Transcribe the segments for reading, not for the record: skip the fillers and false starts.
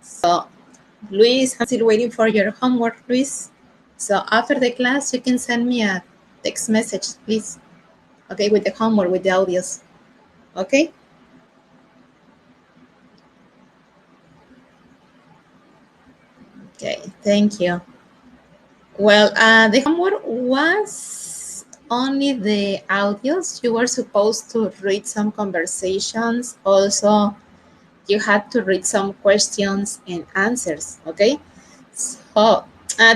So, Luis, I'm still waiting for your homework, Luis. So after the class, you can send me a text message, please. Okay, with the homework, with the audios. Okay? Okay, thank you. Well, the homework was only the audios. You were supposed to read some conversations. Also, you had to read some questions and answers, okay? So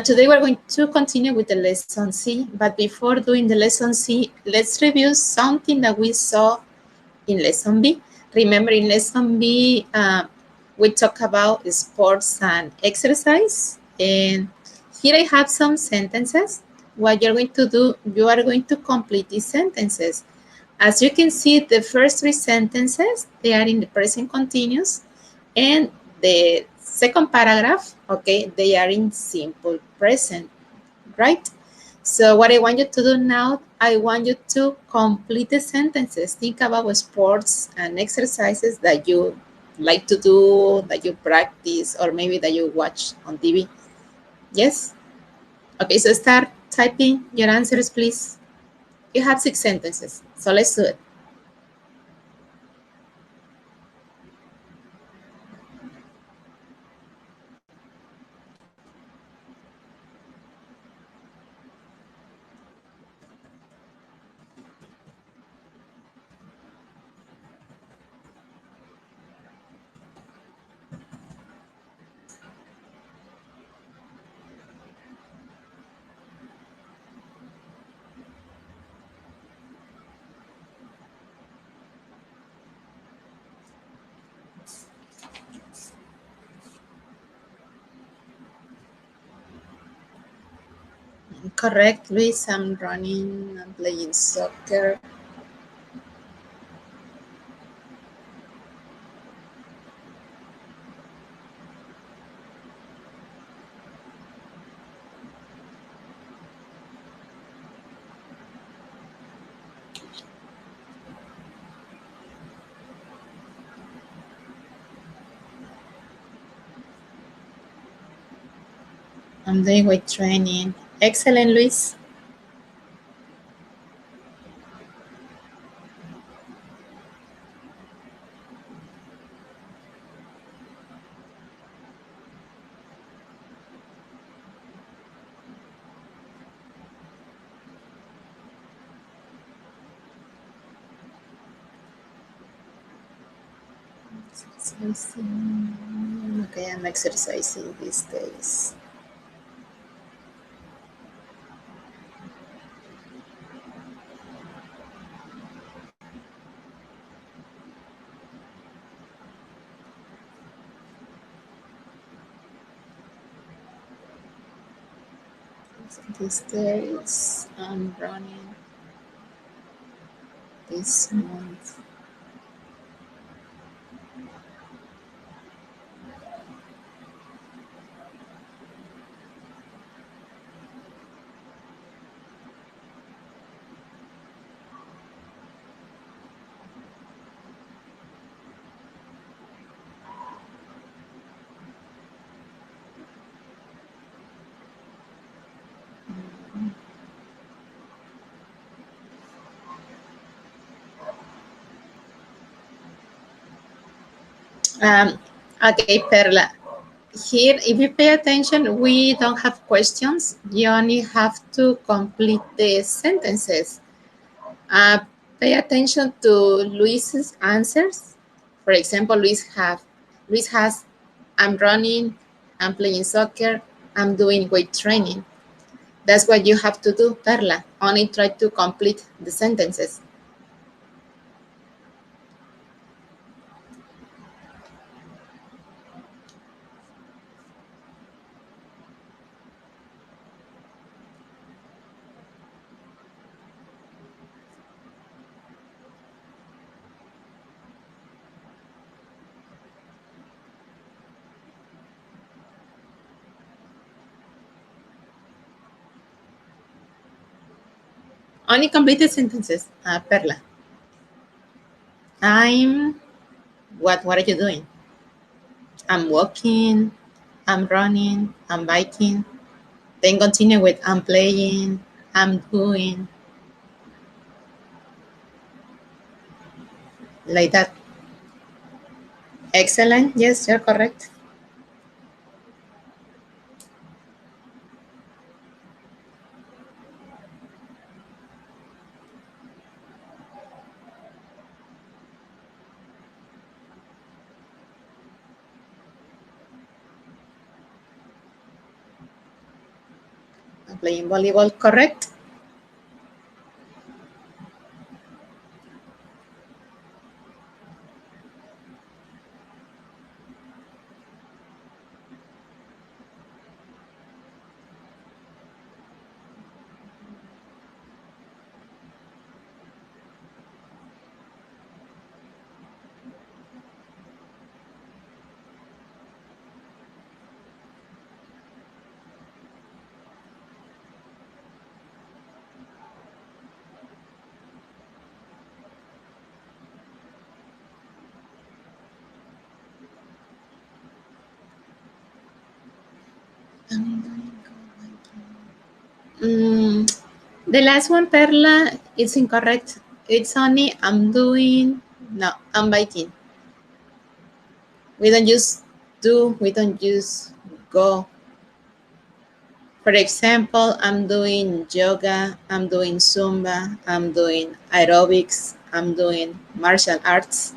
today we're going to continue with the lesson C, but before doing the lesson C, let's review something that we saw in lesson B. Remember in lesson B, we talked about sports and exercise, and here I have some sentences. What you're going to do, you are going to complete these sentences. As you can see, the first three sentences, they are in the present continuous, and the second paragraph, okay, they are in simple present, right? So what I want you to do now, I want you to complete the sentences. Think about sports and exercises that you like to do, that you practice, or maybe that you watch on TV. Yes? Okay, so start typing your answers, please. You have 6 sentences, so let's do it. Correct, Luis. I'm running, I'm playing soccer. I'm doing weight training. Excellent, Luis. Okay, I'm exercising these days. These days I'm running this month. Okay, Perla. Here, if you pay attention, we don't have questions. You only have to complete the sentences. Pay attention to Luis's answers. For example, Luis has, I'm running, I'm playing soccer, I'm doing weight training. That's what you have to do, Perla. Only try to complete the sentences. Only complete the sentences, Perla. I'm, what are you doing? I'm walking, I'm running, I'm biking. Then continue with I'm playing, I'm doing, like that. Excellent. Yes, you're correct. I'm playing volleyball, correct? Mm, the last one, Perla, is incorrect. It's only I'm doing, no, I'm biking. We don't use do, we don't use go. For example, I'm doing yoga, I'm doing Zumba, I'm doing aerobics, I'm doing martial arts.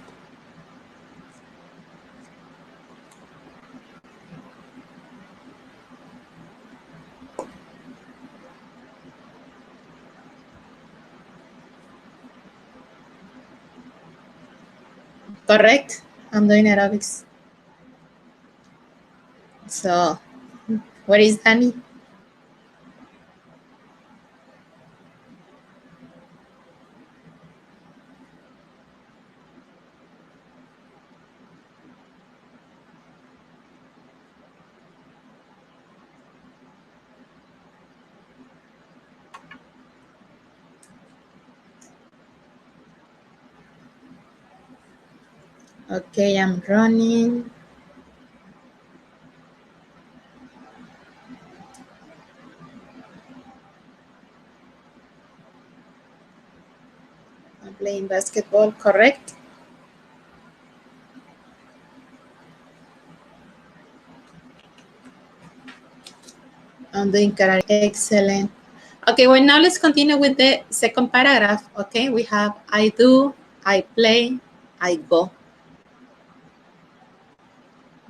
Correct? I'm doing aerobics. So, where is Danny? Okay, I'm running. I'm playing basketball, correct? I'm doing karate, excellent. Okay, well, now let's continue with the second paragraph. Okay, we have I do, I play, I go.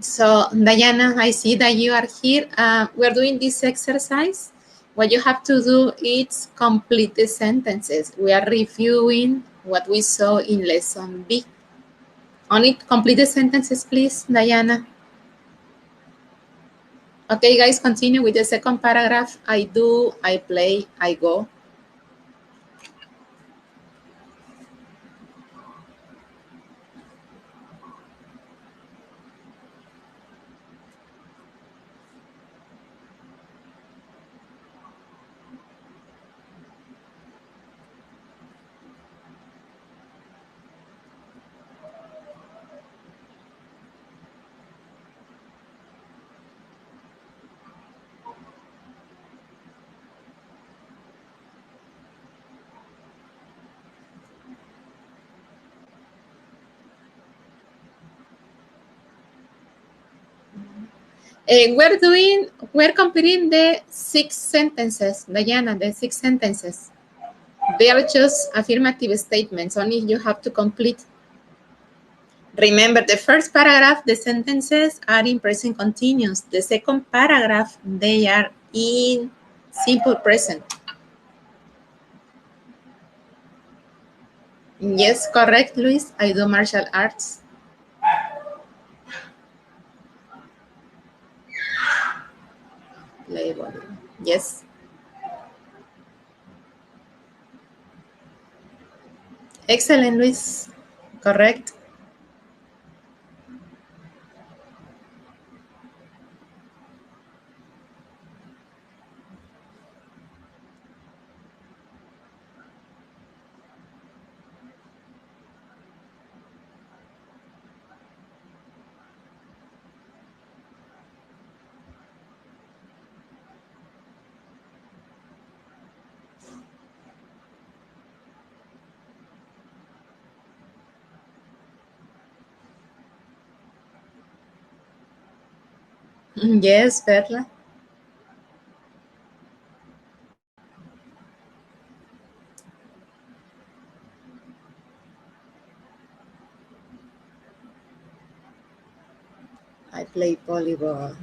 So, Diana, I see that you are here. We're doing this exercise. What you have to do is complete the sentences. We are reviewing what we saw in lesson B. Only complete the sentences, please, Diana. Okay, guys, continue with the second paragraph. I do, I play, I go. We're completing the 6 sentences, Diana, the 6 sentences. They are just affirmative statements, only you have to complete. Remember, the first paragraph, the sentences are in present continuous. The second paragraph, they are in simple present. Yes, correct, Luis. I do martial arts. Play volleyball. Yes. Excellent, Luis. Correct. Yes, Perla. I play volleyball.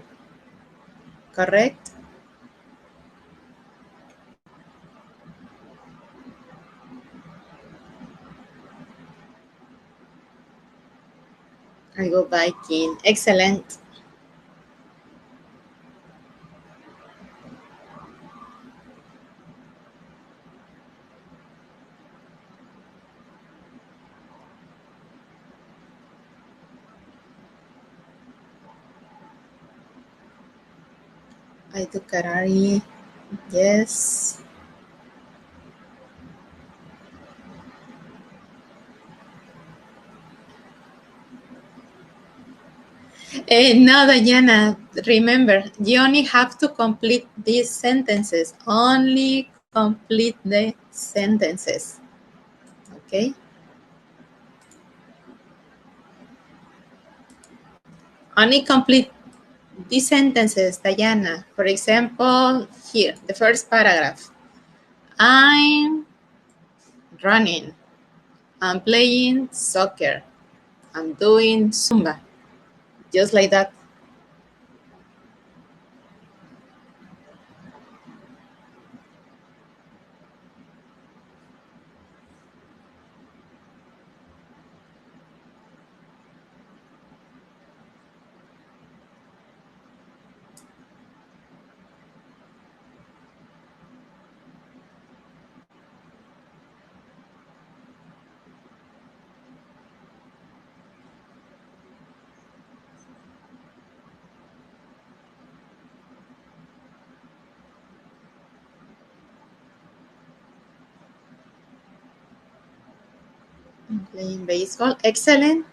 Correct? I go biking. Excellent. I do karate. Yes. No, Diana, remember, you only have to complete these sentences. Only complete the sentences. Okay? Only complete these sentences, Diana. For example, here, the first paragraph. I'm running. I'm playing soccer. I'm doing Zumba. Just like that. I'm playing baseball. Excellent.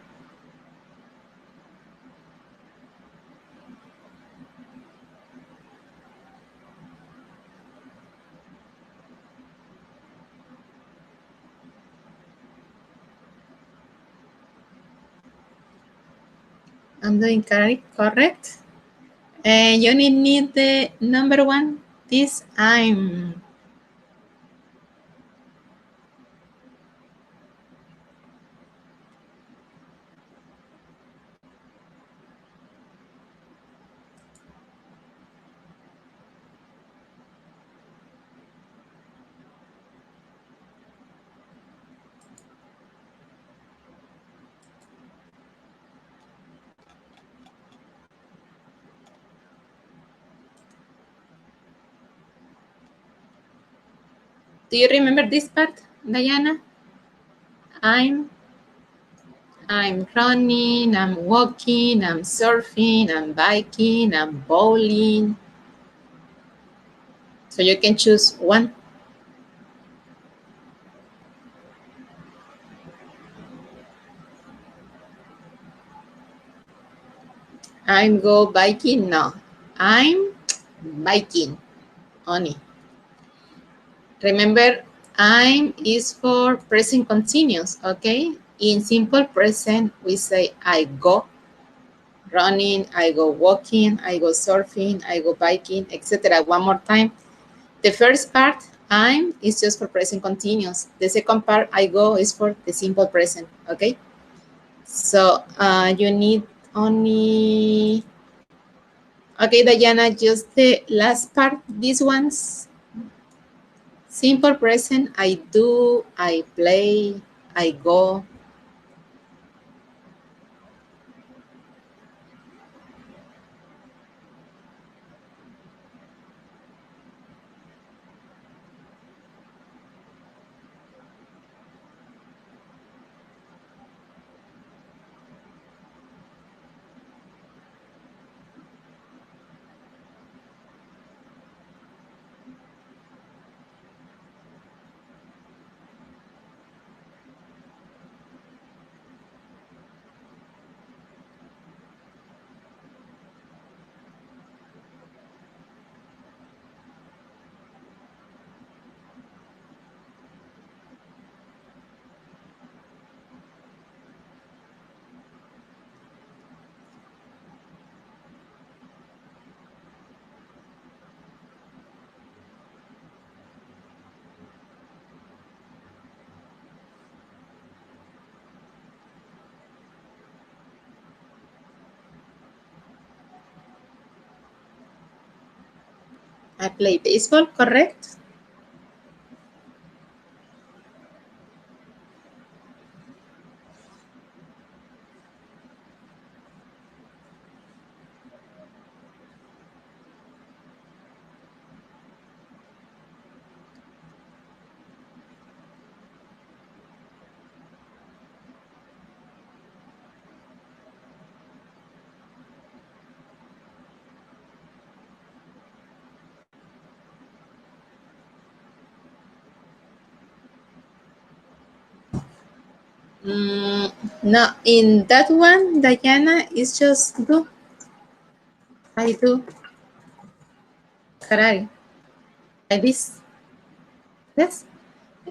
I'm doing correct. And you need the number one. This do you remember this part, Diana? I'm I'm running, I'm walking, I'm surfing, I'm biking, I'm bowling. So you can choose one. I'm go biking. No, I'm biking only. Remember, I'm is for present continuous, okay? In simple present, we say I go running, I go walking, I go surfing, I go biking, etc. One more time. The first part, I'm, is just for present continuous. The second part, I go, is for the simple present, okay? So you need only, okay, Diana, just the last part, these ones, simple present, I do, I play, I go. I play baseball, correct? No, in that one, Diana, it's just do. I do karate. Like this. Yes.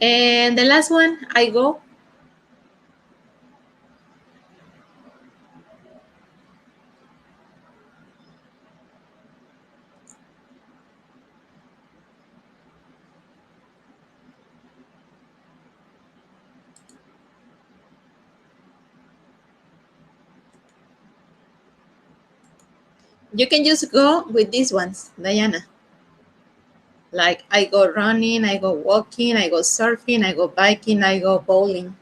And the last one, I go. You can just go with these ones, Diana. Like I go running, I go walking, I go surfing, I go biking, I go bowling.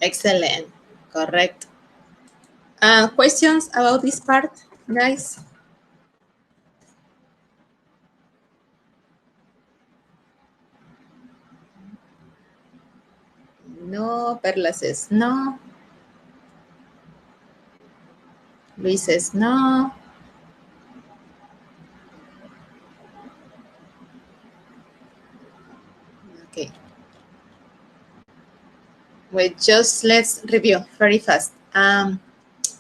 Excellent. Correct. Questions about this part, guys? No. Perla says no. Luis says no. Okay. Wait, just let's review very fast.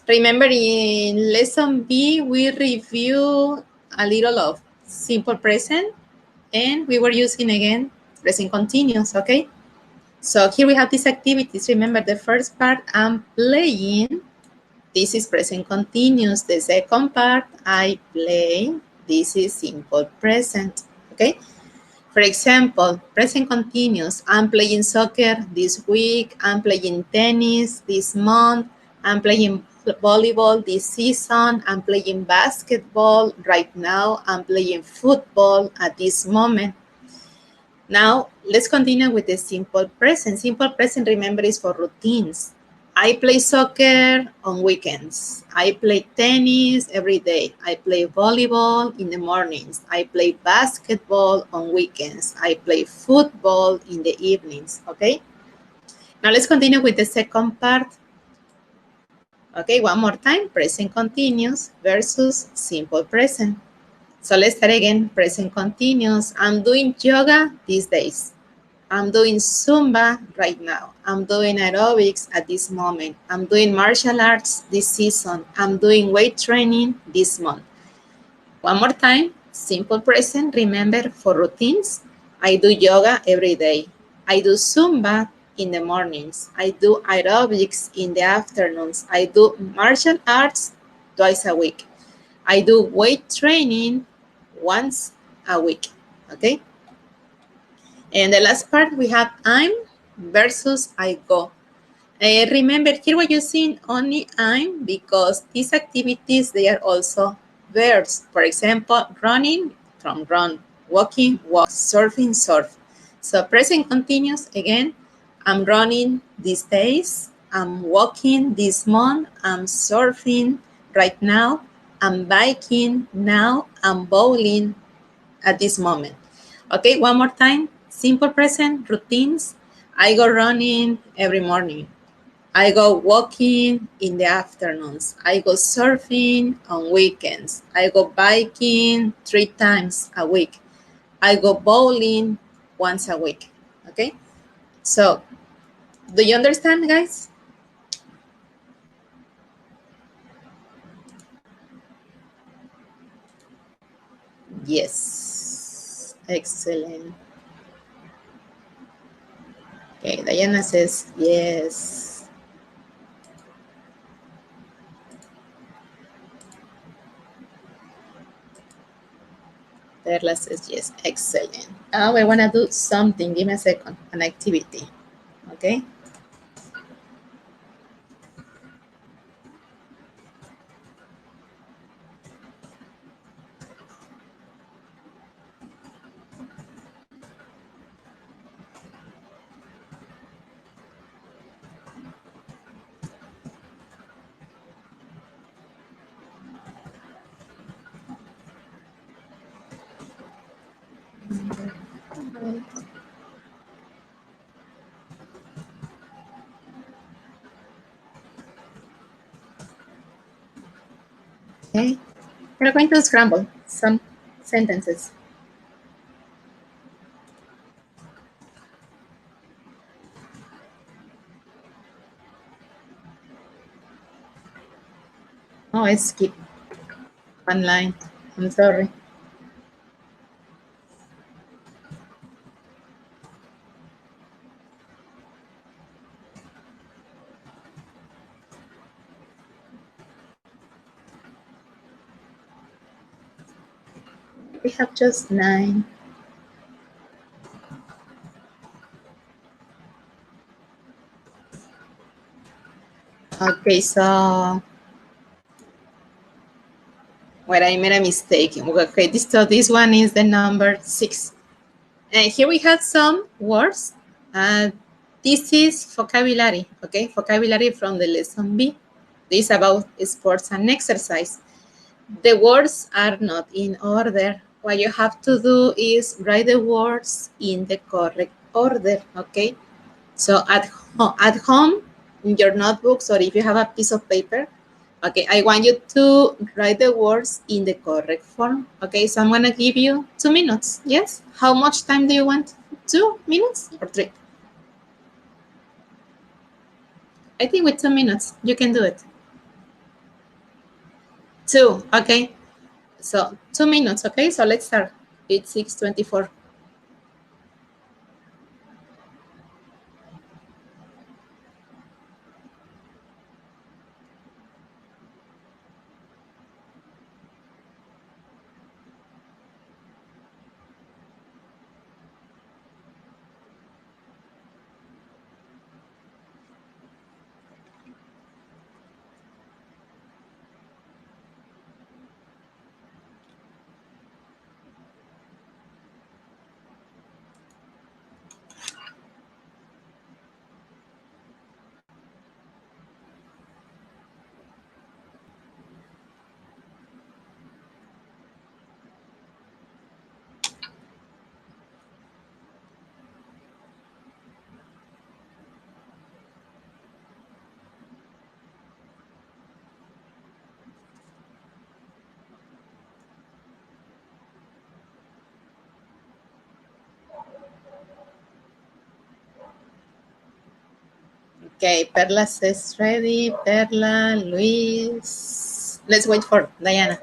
Remember in lesson B, we review a little of simple present and we were using again present continuous, okay? So here we have these activities. Remember the first part, I'm playing. This is present continuous. The second part, I play. This is simple present, okay? For example, present continuous, I'm playing soccer this week, I'm playing tennis this month, I'm playing volleyball this season, I'm playing basketball right now, I'm playing football at this moment. Now, let's continue with the simple present. Simple present, remember, is for routines. I play soccer on weekends. I play tennis every day. I play volleyball in the mornings. I play basketball on weekends. I play football in the evenings, okay? Now let's continue with the second part. Okay, one more time, present continuous versus simple present. So let's start again, present continuous. I'm doing yoga these days. I'm doing Zumba right now. I'm doing aerobics at this moment. I'm doing martial arts this season. I'm doing weight training this month. One more time, simple present. Remember, for routines, I do yoga every day. I do Zumba in the mornings. I do aerobics in the afternoons. I do martial arts twice a week. I do weight training once a week, okay? And the last part, we have I'm versus I go. Remember, here we're using only I'm because these activities, they are also verbs. For example, running, from run, walking, walk, surfing, surf. So present continuous, again, I'm running these days, I'm walking this month, I'm surfing right now, I'm biking now, I'm bowling at this moment. Okay, one more time. Simple present routines. I go running every morning. I go walking in the afternoons. I go surfing on weekends. I go biking 3 times a week. I go bowling once a week. Okay? So, do you understand, guys? Yes. Excellent. Okay, Diana says yes. Perla says yes. Excellent. I want to do something. Give me a second. An activity. Okay. Okay, we're going to scramble some sentences. Oh, I skipped one line. I'm sorry. We have just 9. Okay, so where I made a mistake. Okay, this one is the number 6. And here we have some words. This is vocabulary, okay? Vocabulary from the lesson B. This is about sports and exercise. The words are not in order. What you have to do is write the words in the correct order, okay? So at home, in your notebooks, or if you have a piece of paper, okay, I want you to write the words in the correct form. Okay, so I'm gonna give you 2 minutes. Yes? How much time do you want? 2 minutes or 3? I think with 2 minutes, you can do it. 2, okay? So 2 minutes, okay? So let's start. It's 6:24. Okay, Perla says ready. Perla, Luis. Let's wait for Diana.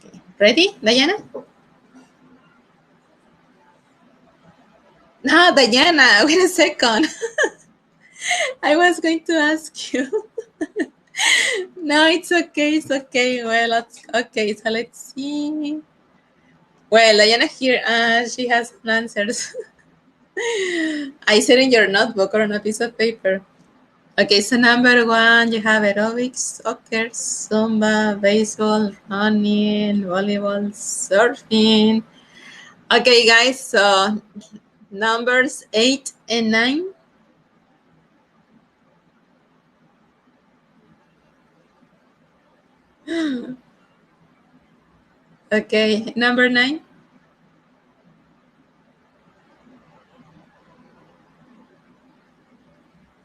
Okay. Ready, Diana? No, Diana, wait a second. I was going to ask you. No, it's okay. It's okay. Well, okay. So let's see. Well, Diana here, she has answers. I said in your notebook or on a piece of paper. Okay, so number 1, you have aerobics, soccer, Zumba, baseball, running, volleyball, surfing. Okay, guys, so numbers 8 and 9. Okay, number 9.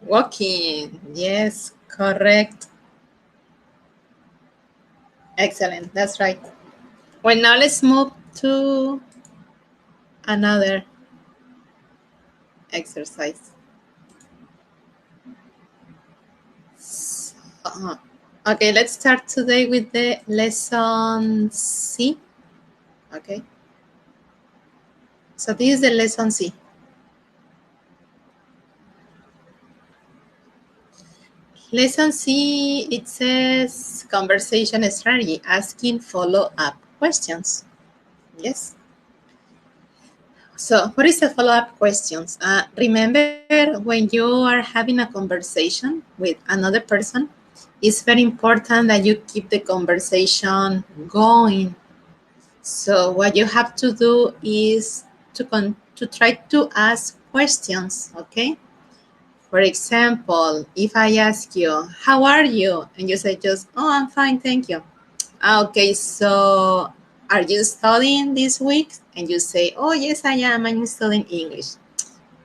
Walking. Yes, correct. Excellent. That's right. Well, now let's move to another exercise. Okay, let's start today with the lesson C. Okay. So this is the lesson C. Lesson C, it says conversation strategy, asking follow-up questions. Yes. So what is the follow-up questions? Remember, when you are having a conversation with another person, it's very important that you keep the conversation going. So what you have to do is to to try to ask questions, okay? For example, if I ask you, how are you? And you say just, oh, I'm fine, thank you. Okay, so are you studying this week? And you say, oh, yes, I am. I'm studying English.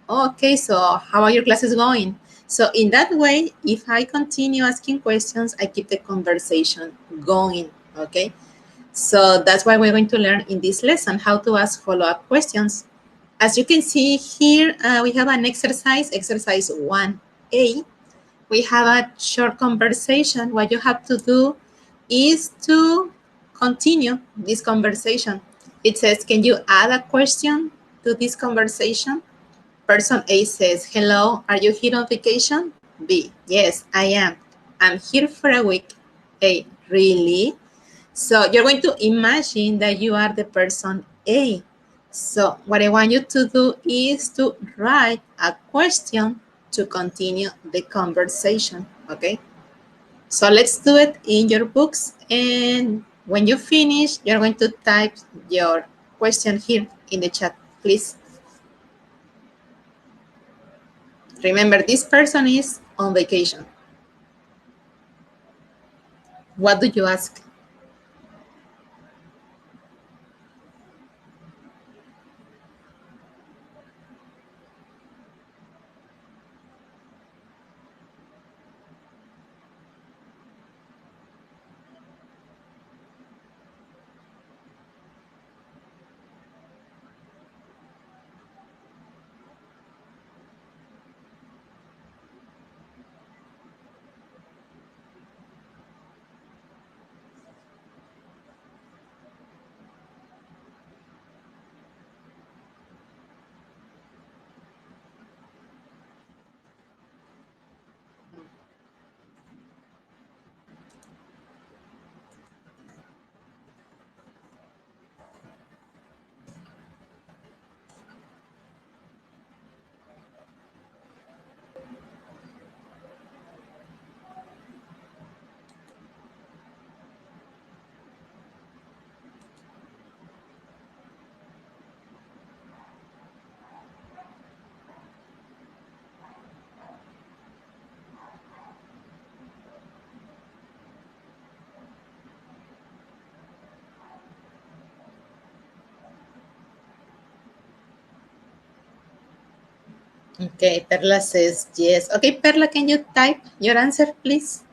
Okay, so how are your classes going? So in that way, if I continue asking questions, I keep the conversation going, okay? So that's why we're going to learn in this lesson how to ask follow-up questions. As you can see here, we have an exercise 1A. We have a short conversation. What you have to do is to continue this conversation. It says, can you add a question to this conversation? Person A says, hello, are you here on vacation? B, yes, I am. I'm here for a week. A, really? So you're going to imagine that you are the person A. So what I want you to do is to write a question to continue the conversation, okay? So let's do it in your books, and when you finish, you're going to type your question here in the chat, please. Remember, this person is on vacation. What do you ask? Okay, Perla says yes. Okay, Perla, can you type your answer, please?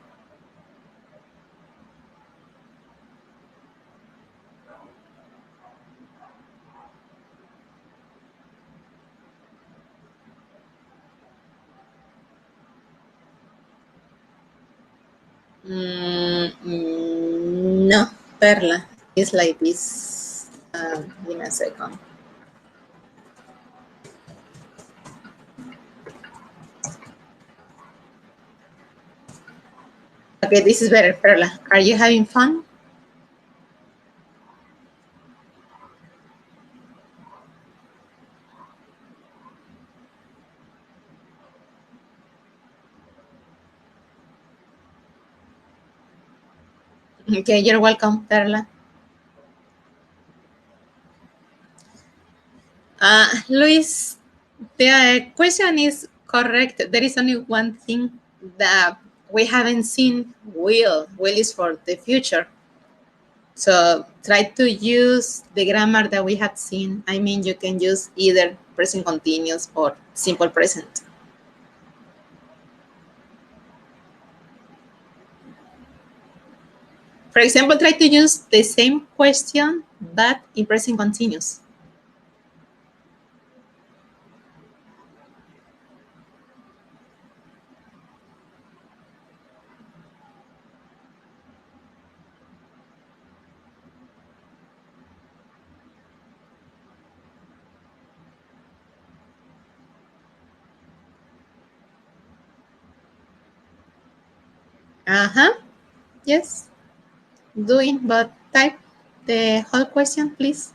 No, Perla. It's like this. Give me a second. Okay, this is better, Perla. Are you having fun? Okay, you're welcome, Perla. Luis, the question is correct. There is only one thing that we haven't seen. Will. Will is for the future. So try to use the grammar that we had seen. I mean, you can use either present continuous or simple present. For example, try to use the same question, but in present continuous. Uh-huh. Yes. Doing, but type the whole question, please.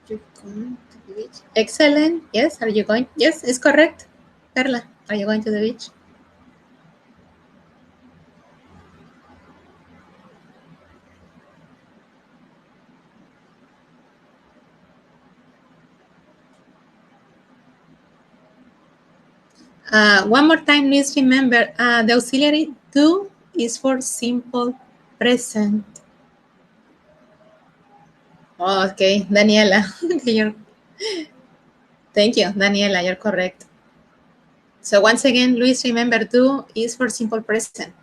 You going to the beach? Excellent. Yes. Are you going? Yes, it's correct. Carla, are you going to the beach? One more time, please remember the auxiliary do is for simple present. Okay, Daniela. Thank you, Daniela. You're correct. So once again, Luis, remember do is for simple present.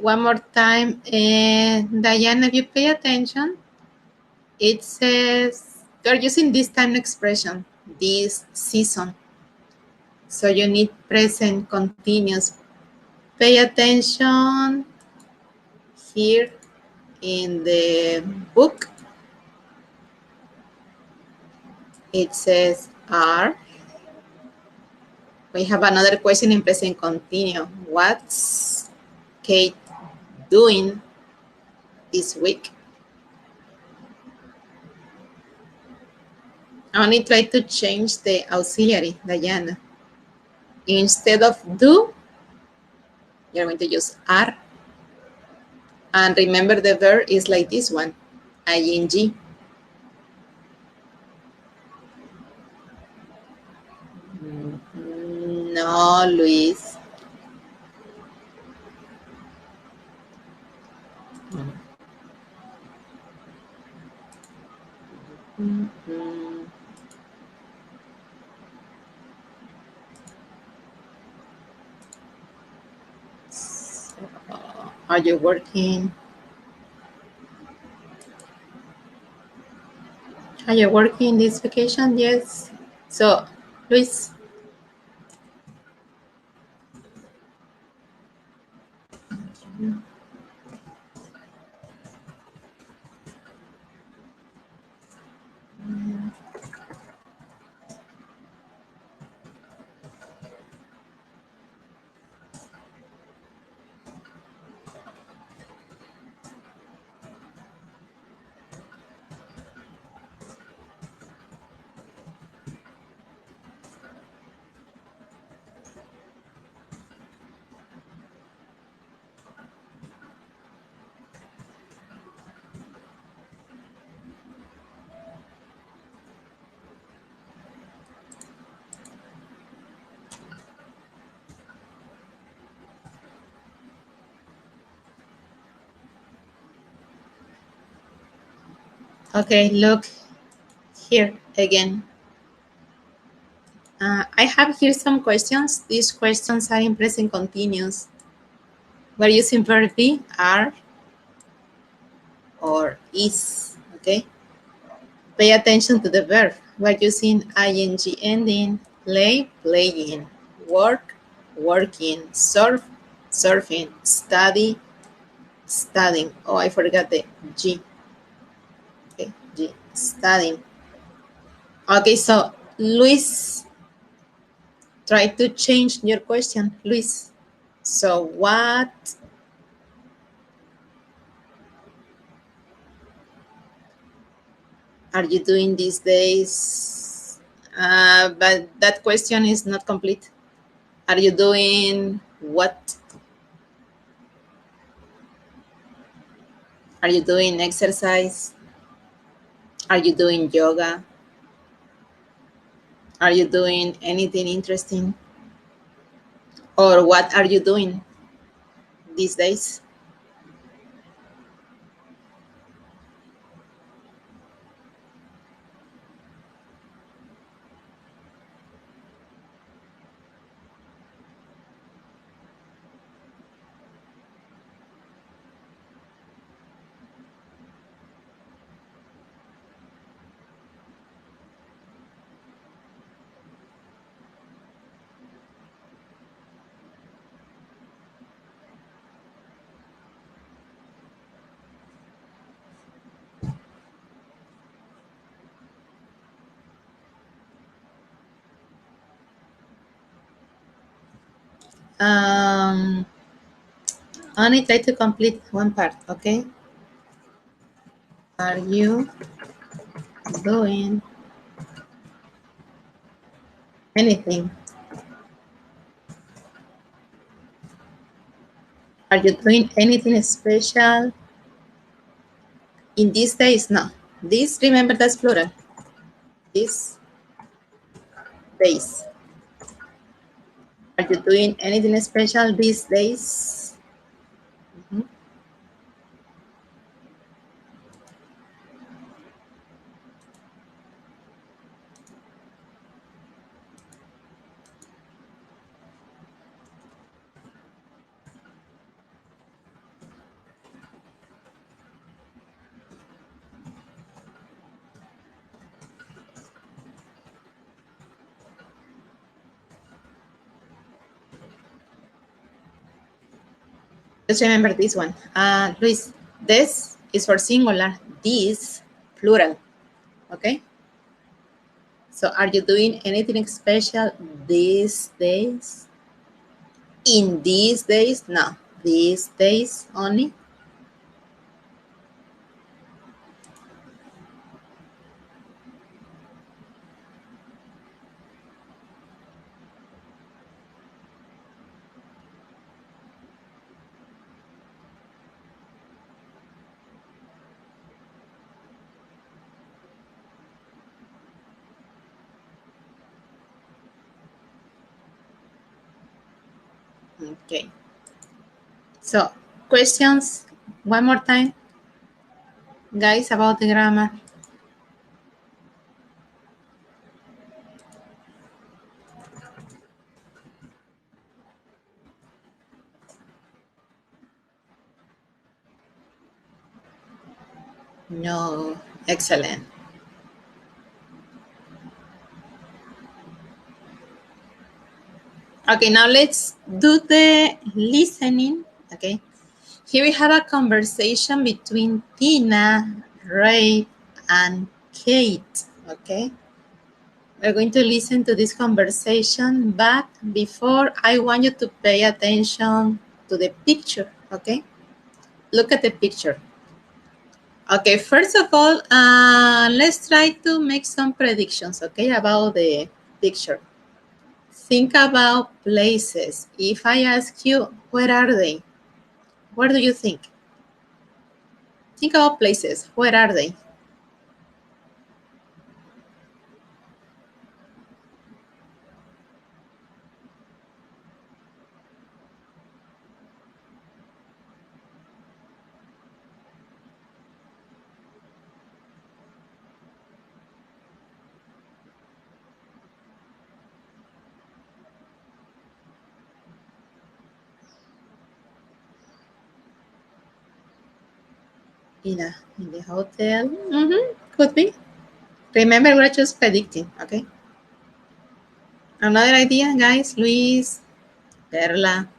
One more time, Diana, if you pay attention, it says they're using this time expression, this season. So you need present continuous. Pay attention here in the book. It says are. We have another question in present continuous. What's Kate doing this week? Only try to change the auxiliary, Diana. Instead of do, you're going to use are. And remember the verb is like this one, ing. No, Luis. Are you working? Are you working this vacation? Yes. So, Luis. Okay, look here again. I have here some questions. These questions are in present continuous. We're using verb be, are, or is. Okay. Pay attention to the verb. We're using ing ending, play, playing, work, working, surf, surfing, study, studying. Oh, I forgot the G. Okay, G, studying. Okay, so Luis, try to change your question, Luis. So what are you doing these days? But that question is not complete. Are you doing what? Are you doing exercise? Are you doing yoga? Are you doing anything interesting? Or what are you doing these days? Um, Only try to complete one part, okay? Are you doing anything? Are you doing anything special in these days? No. This, remember, that's plural. These days. Are you doing anything special these days? Mhm. Just remember this one. Luis, this is for singular. This, plural. Okay? So are you doing anything special these days? In these days? No. These days only? Okay. So, questions one more time, guys, about the grammar. No. Excellent. Okay, now let's do the listening. Okay. Here we have a conversation between Tina, Ray, and Kate. Okay. We're going to listen to this conversation, but before, I want you to pay attention to the picture. Okay. Look at the picture. Okay, first of all, let's try to make some predictions, okay, about the picture. Think about places. If I ask you, where are they? Where do you think? Think about places. Where are they? In the hotel. Could be. Remember, we're just predicting, okay? Another idea, guys. Luis, Perla,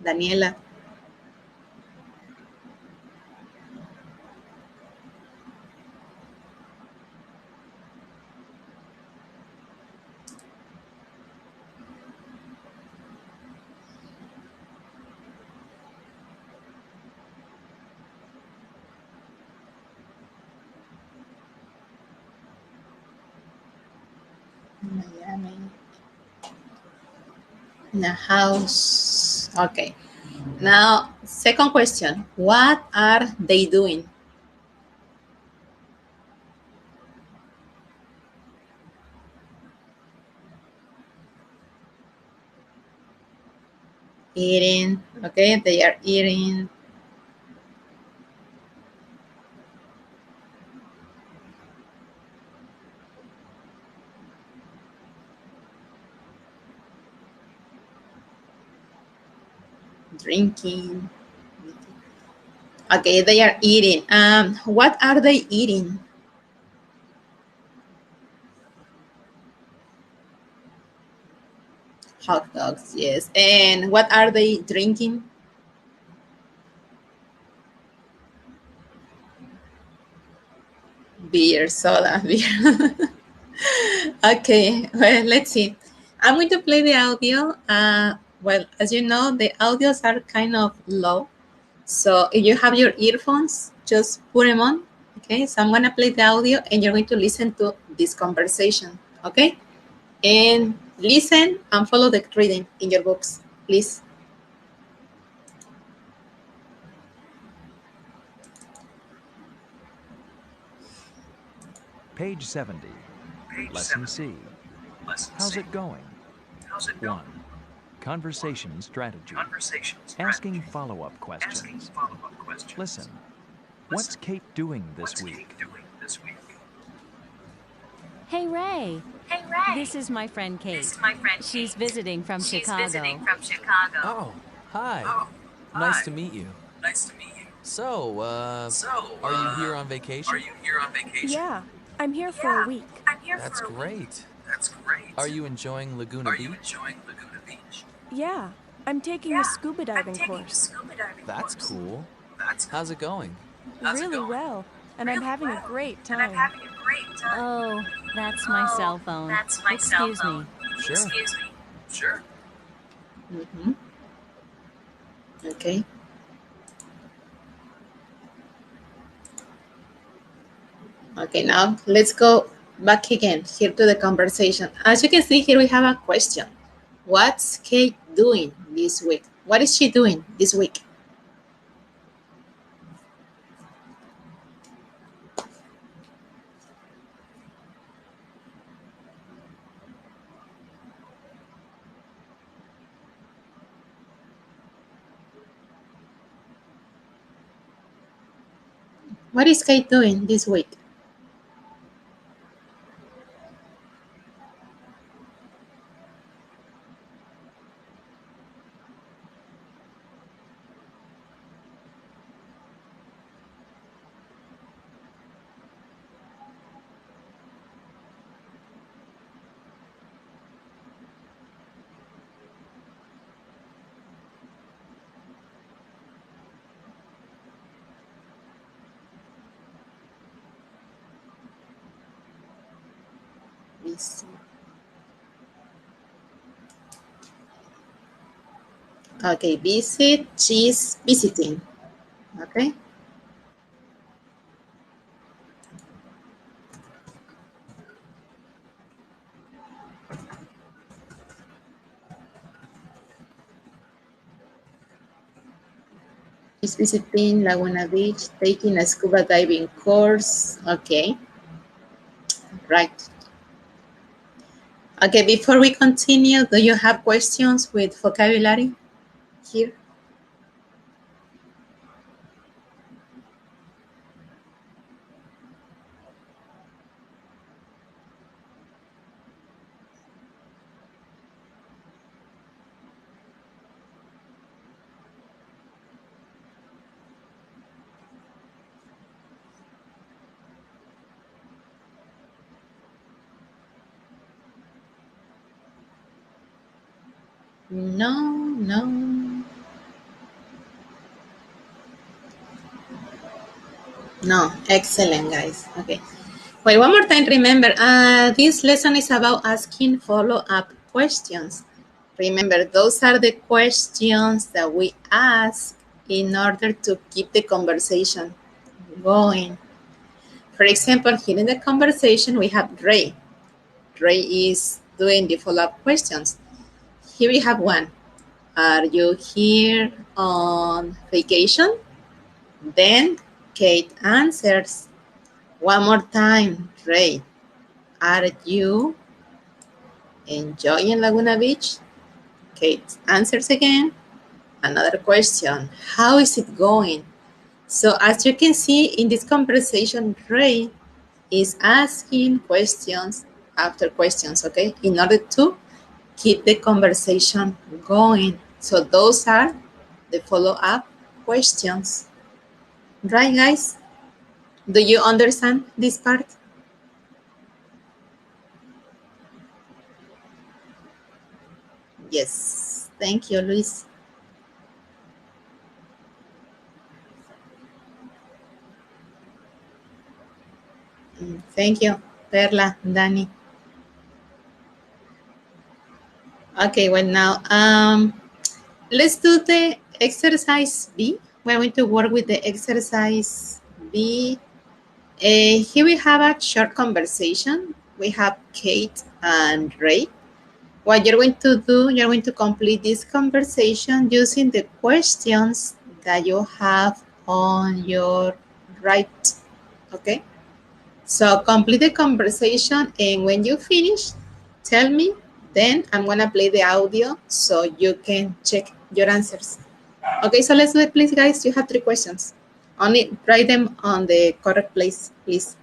Daniela. Miami. In a house. Okay. Now, second question. What are they doing? Eating. Okay, they are eating. Drinking. Okay, they are eating. What are they eating? Hot dogs, yes. And what are they drinking? Beer, soda, beer. Okay, well, let's see. I'm going to play the audio Well, as you know, the audios are kind of low. So if you have your earphones, just put them on. Okay, so I'm going to play the audio and you're going to listen to this conversation. Okay, and listen and follow the reading in your books, please. Page 70. Lesson C. How's it going? 1. Conversation strategy. Asking follow-up questions. Listen. What's Kate doing this week? Hey, Ray. This is my friend Kate. She's visiting from Chicago. Oh, hi. Nice to meet you. So, are you here on vacation? Yeah, I'm here for a week. That's great. Are you enjoying Laguna Beach? Yeah, I'm taking a scuba diving course. That's cool. How's it going? Really well, and I'm having a great time. Oh, that's my cell phone. Excuse me. Sure. Mm-hmm. Okay. Okay, now let's go back again here to the conversation. As you can see here, we have a question. What's Kate doing this week? What is she doing this week? What is Kate doing this week? Busy. Okay, visit. She's visiting. Okay. She's visiting Laguna Beach, taking a scuba diving course. Okay, right. Okay, before we continue, do you have questions with vocabulary here? No, no. No, excellent, guys. Okay. Wait, one more time, remember, this lesson is about asking follow-up questions. Remember, those are the questions that we ask in order to keep the conversation going. For example, here in the conversation, we have Ray. Ray is doing the follow-up questions. Here we have one. Are you here on vacation? Then Kate answers. One more time, Ray. Are you enjoying Laguna Beach? Kate answers again. Another question. How is it going? So as you can see in this conversation, Ray is asking questions after questions, okay, in order to keep the conversation going. So those are the follow-up questions. Right, guys? Do you understand this part? Yes. Thank you, Luis. Thank you, Perla, Dani. Okay, well now, Let's do the exercise B. We're going to work with the exercise B. Here we have a short conversation. We have Kate and Ray. What you're going to do, you're going to complete this conversation using the questions that you have on your right. Okay? So complete the conversation, and when you finish, tell me. Then I'm going to play the audio so you can check your answers. Okay, so let's do it, please, guys. You have 3 questions. Only write them on the correct place, please.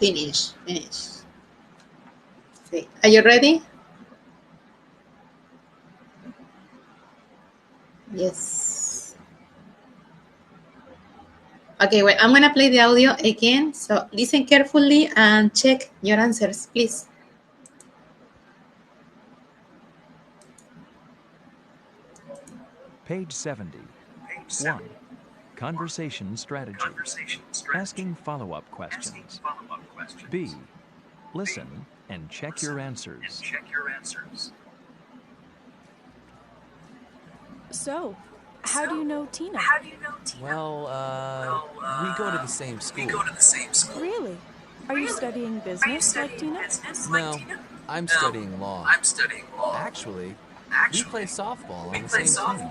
Finish. Okay. Are you ready? Yes. Okay, well, I'm going to play the audio again. So listen carefully and check your answers, please. Page 70. 1. Conversation strategy. Asking follow-up questions. B. Listen and check your answers. So, how do you know Tina? Well, we go to the same school. Really? Are you studying business like Tina? No, I'm studying law. Actually, we play softball on the same team.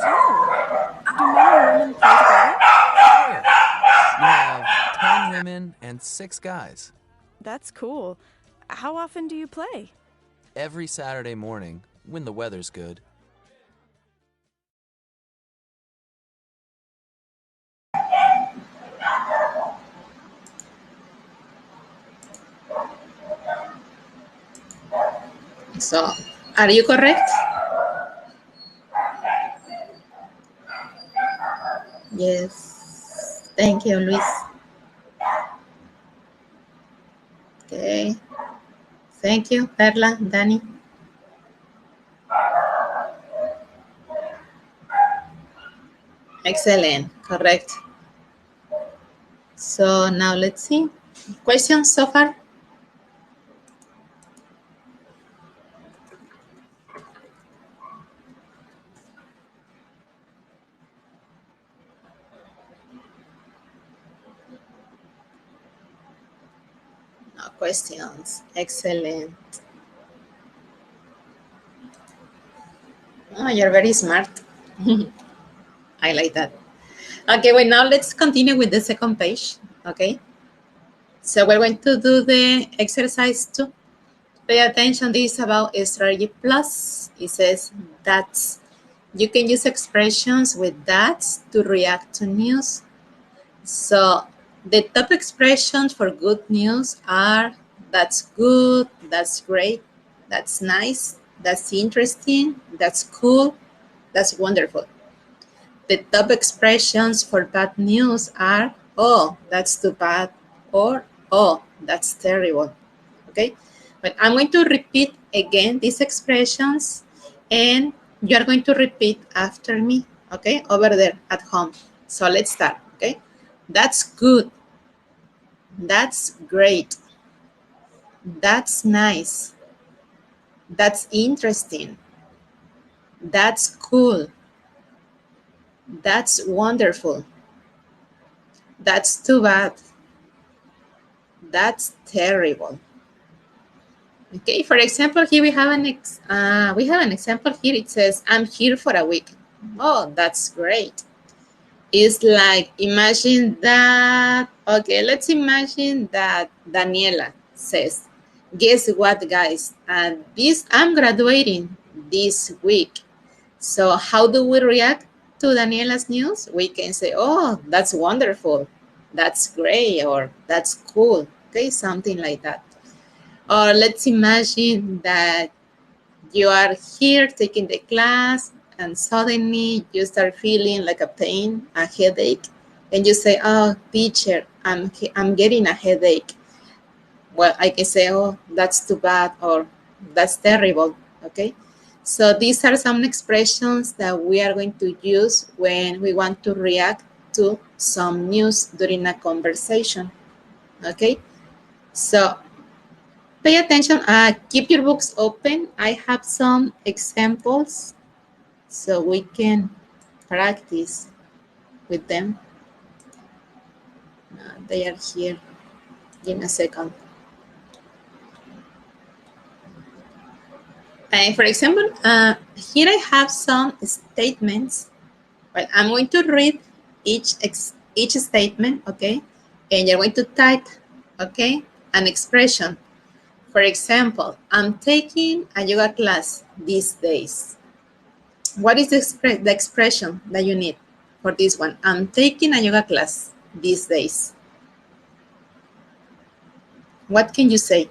Oh. Do men and women play together? Sure. We have 10 women and 6 guys. That's cool. How often do you play? Every Saturday morning, when the weather's good. So, are you correct? Yes. Thank you, Luis. Okay. Thank you, Perla, Danny. Excellent. Correct. So now let's see. Questions so far? No questions. Excellent. Oh, you're very smart. I like that. Okay, well, now let's continue with the second page. Okay. So we're going to do the exercise 2. Pay attention, this is about strategy plus. It says that's. You can use expressions with that's to react to news. So the top expressions for good news are that's good, that's great, that's nice, that's interesting, that's cool, that's wonderful. The top expressions for bad news are oh, that's too bad, or oh, that's terrible. Okay? But I'm going to repeat again these expressions, and you're going to repeat after me, okay, over there at home. So let's start, okay? That's good. That's great. That's nice. That's interesting. That's cool. That's wonderful. That's too bad. That's terrible. Okay, for example, here we have an example here. It says, "I'm here for a week." Oh, that's great. It's like, imagine that. Okay, let's imagine that Daniela says, "Guess what, guys? I'm graduating this week." So how do we react to Daniela's news? We can say, "Oh, that's wonderful. That's great," or "That's cool." Okay, something like that. Or let's imagine that you are here taking the class and suddenly you start feeling like a pain, a headache, and you say, "Oh, teacher, I'm getting a headache." Well, I can say, "Oh, that's too bad," or "That's terrible." Okay. So these are some expressions that we are going to use when we want to react to some news during a conversation. Okay. So pay attention. Keep your books open. I have some examples so we can practice with them. They are here. Give me a second. And for example, here I have some statements. But I'm going to read each statement, okay? And you're going to type, okay, an expression. For example, "I'm taking a yoga class these days." What is the expression that you need for this one? "I'm taking a yoga class these days." What can you say?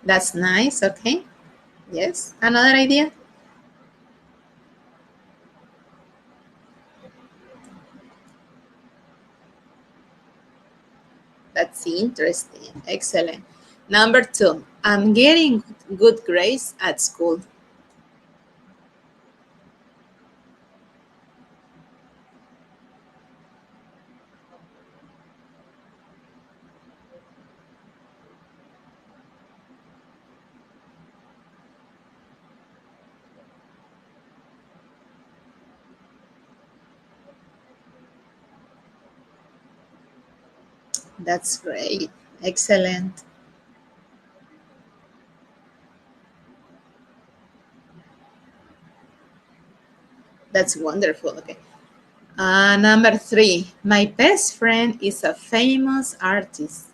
That's nice, okay? Yes, another idea? That's interesting. Excellent. Number 2, "I'm getting good grades at school." That's great. Excellent. That's wonderful. Okay. Number 3, "My best friend is a famous artist."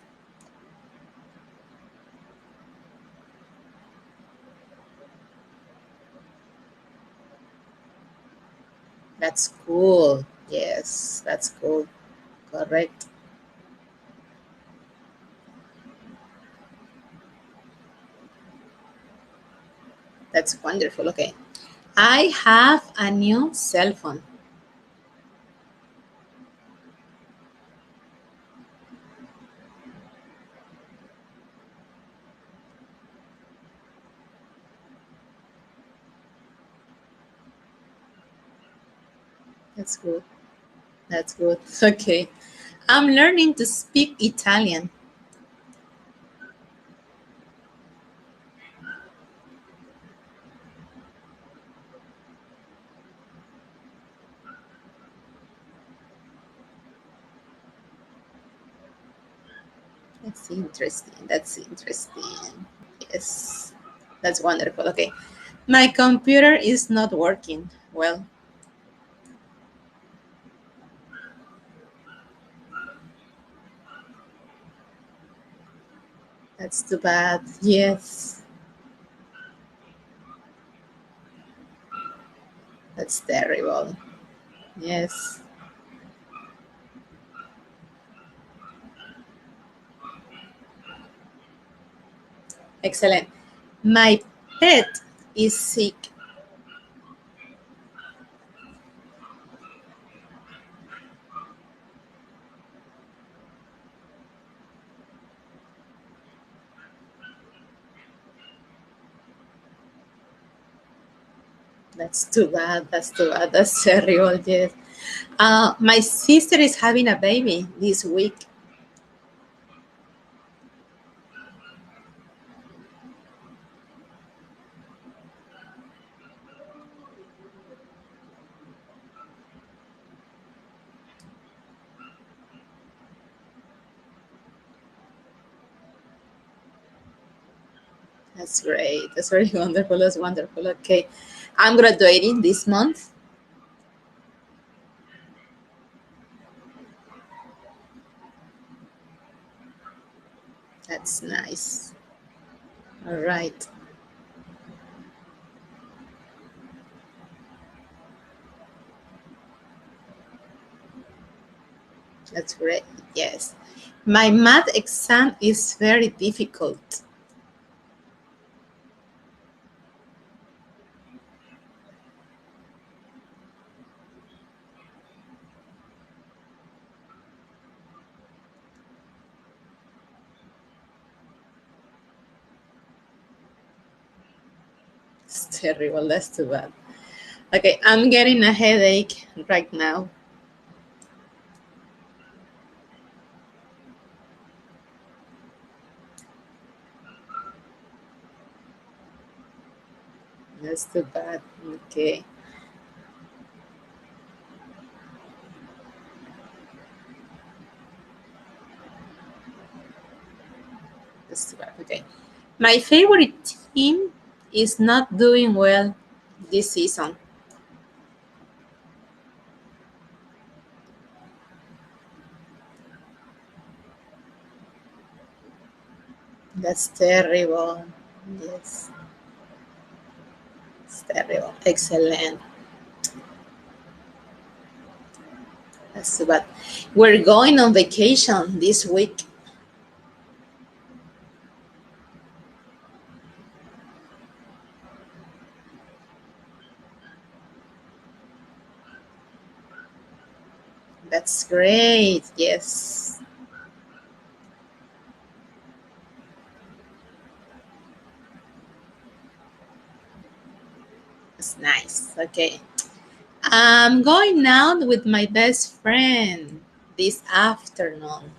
That's cool. Yes, that's cool. Correct. That's wonderful. Okay. "I have a new cell phone." That's good. That's good. Okay. "I'm learning to speak Italian." That's interesting. That's interesting. Yes. That's wonderful. Okay. "My computer is not working well." That's too bad. Yes. That's terrible. Yes. Excellent. My pet is sick. That's too bad. That's too bad. That's terrible. Yes. My sister is having a baby this week. That's great. That's very wonderful. That's wonderful. Okay. I'm graduating this month. That's nice. All right. That's great. Yes. My math exam is very difficult. It's terrible. That's too bad. Okay, I'm getting a headache right now. That's too bad. Okay. That's too bad. Okay. My favorite team is not doing well this season. That's terrible. Yes. It's terrible. Excellent. That's too bad. We're going on vacation this week. That's great. Yes. That's nice. Okay. I'm going out with my best friend this afternoon.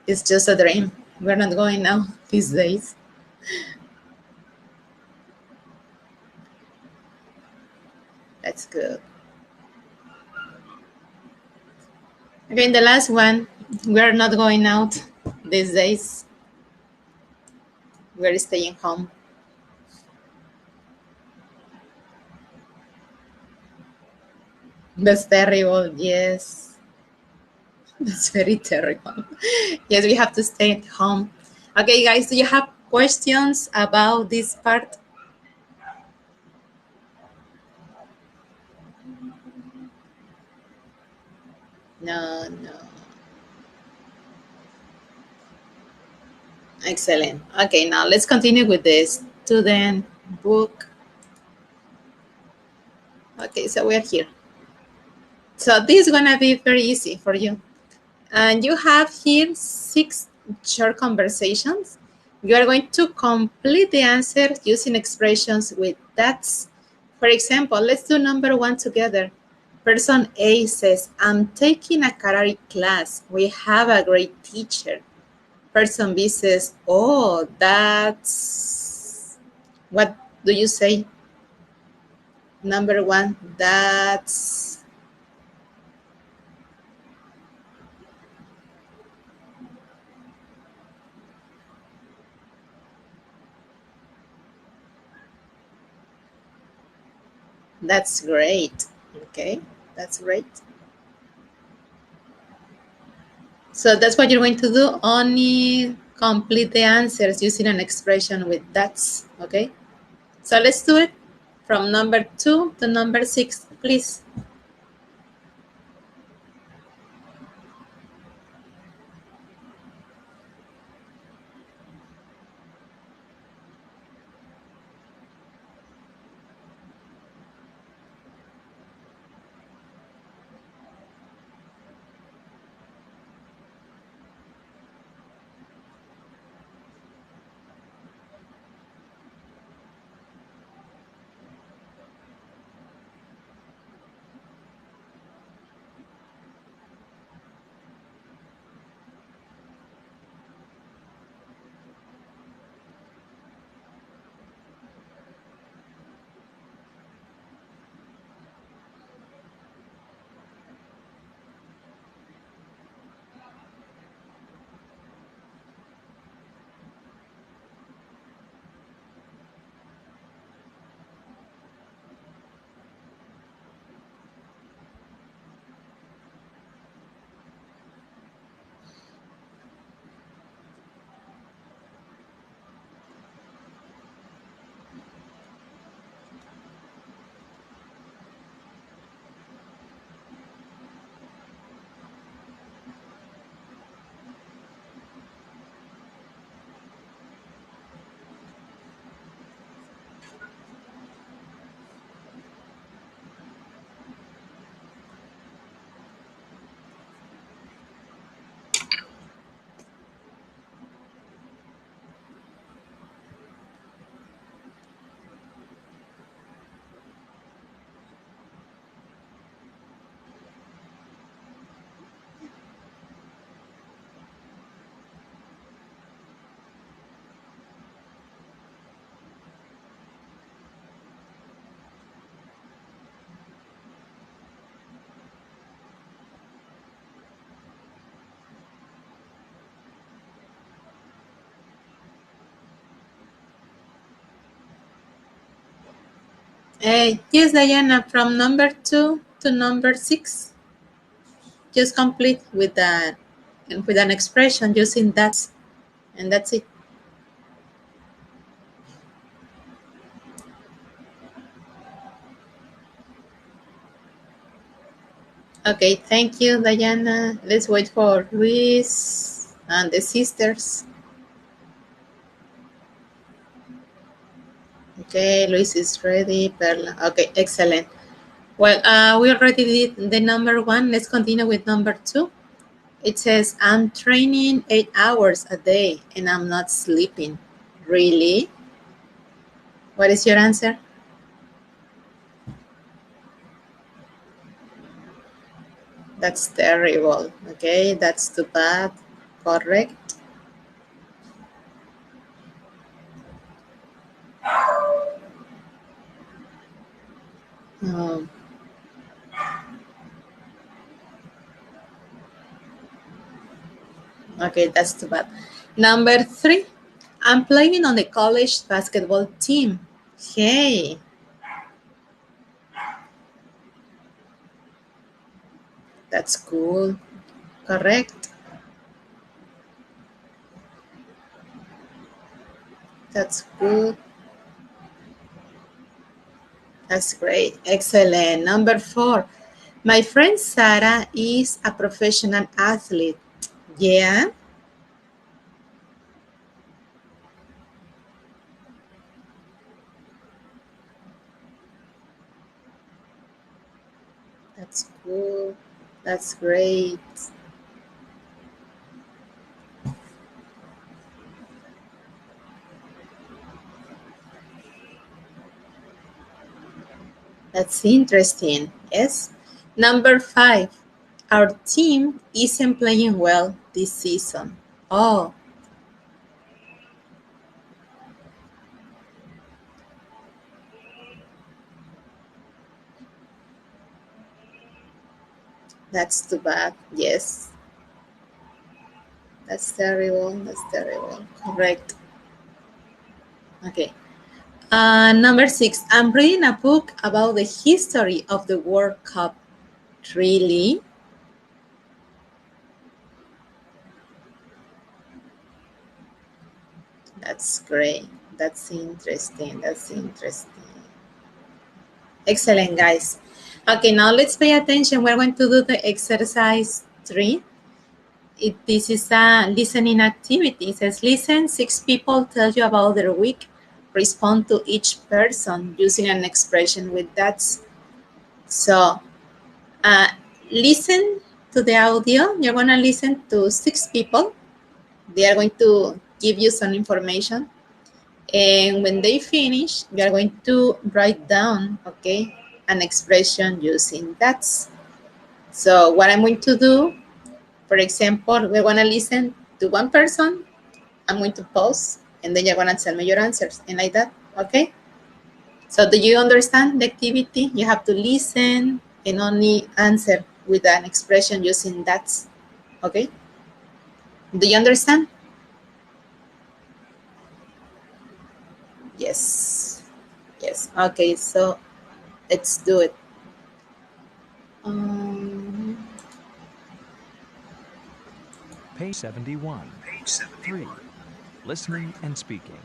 It's just a dream. We're not going out these days. That's good. Okay, the last one. We're not going out these days. We're staying home. That's terrible. Yes. That's very terrible. Yes, we have to stay at home. Okay, guys, do you have questions about this part? No, no. Excellent. Okay, now let's continue with the student book. Okay, so we're here. So this is gonna be very easy for you. And you have here 6 short conversations. You are going to complete the answer using expressions with that's. For example, let's do number 1 together. Person A says, I'm taking a karate class. We have a great teacher. Person B says, oh, that's, what do you say? Number 1, that's great. Okay, that's great. So that's what you're going to do. Only complete the answers using an expression with that's, okay? So let's do it from number 2 to number 6, please. Yes, Diana, from number 2 to number 6, just complete with an expression using that, and that's it. Okay, thank you, Diana. Let's wait for Luis and the sisters. Okay, Luis is ready. Perla. Okay, excellent. Well, we already did the number 1. Let's continue with number 2. It says, I'm training 8 hours a day and I'm not sleeping. Really? What is your answer? That's terrible. Okay, that's too bad. Correct. Um, okay, that's too bad. Number 3, I'm playing on the college basketball team. Hey, that's cool. Correct. That's good. That's great. Excellent. Number 4, my friend Sarah is a professional athlete. Yeah, that's cool. That's great. That's interesting. Yes. Number 5, our team isn't playing well this season. Oh, that's too bad. Yes. That's terrible. That's terrible. Correct. Okay. Number 6, I'm reading a book about the history of the World Cup. Really? That's great. That's interesting. That's interesting. Excellent, guys. Okay, now let's pay attention. We're going to do the exercise 3. This is a listening activity. It says, listen, 6 people tell you about their week. Respond to each person using an expression with that's. So, uh, listen to the audio. You're going to listen to 6 people. They are going to give you some information. And when they finish, you are going to write down, okay, an expression using that's. So what I'm going to do, for example, we're going to listen to one person. I'm going to pause, and then you're going to tell me your answers, and like that, okay? So do you understand the activity? You have to listen and only answer with an expression using that's, okay? Do you understand? Yes. Yes. Okay, so let's do it. Um, Page 71. 3. Listening and speaking.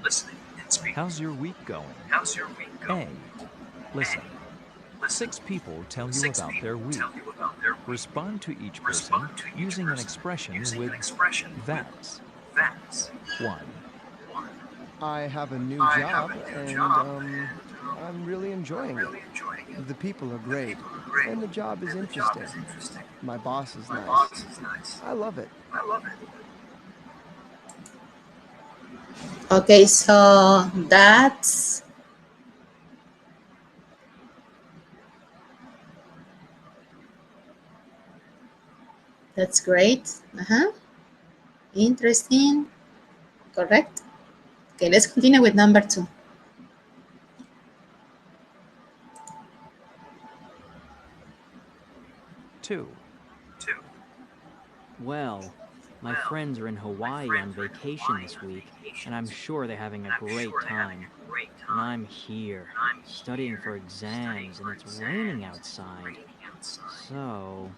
How's your week going? A. Listen. 6 people tell you about their week. Respond to each person using an expression with that's. 1. I have a new job and I'm really enjoying it. The people are great and the job is interesting. My boss is nice. I love it. okay, so that's great. Interesting. Correct. Okay, let's continue with number 2. 2. Well, my friends are in Hawaii on vacation this week, and I'm sure they're having a great time. And I'm here, studying for exams, and it's raining outside. So,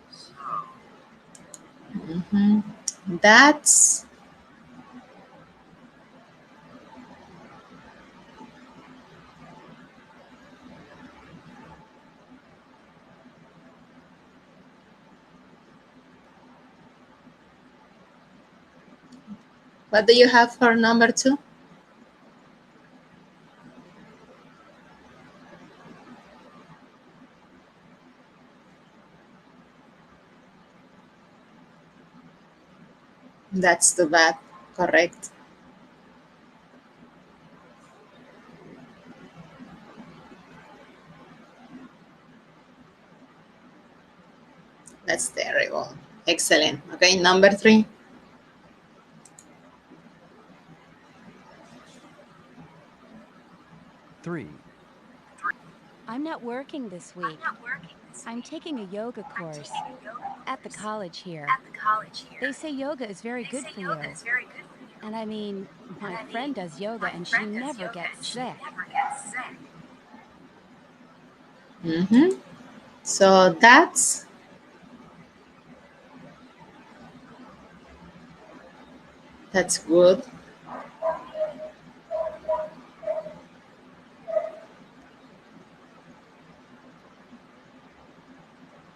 That's what do you have for number 2? That's too bad. Correct. That's terrible. Excellent. Okay, number 3. Three. I'm not working this week. I'm taking a yoga course at the college here. They say yoga is very good for you. And I mean, my friend does yoga and she never gets sick. So that's good.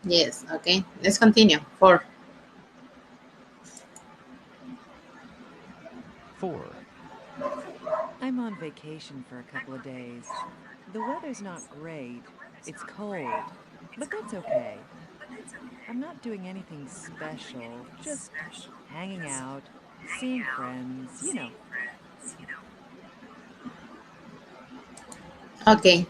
Yes, okay. Let's continue. 4. 4. I'm on vacation for a couple of days. The weather's not great. It's cold, but that's okay. I'm not doing anything special, just hanging out, seeing friends. Okay,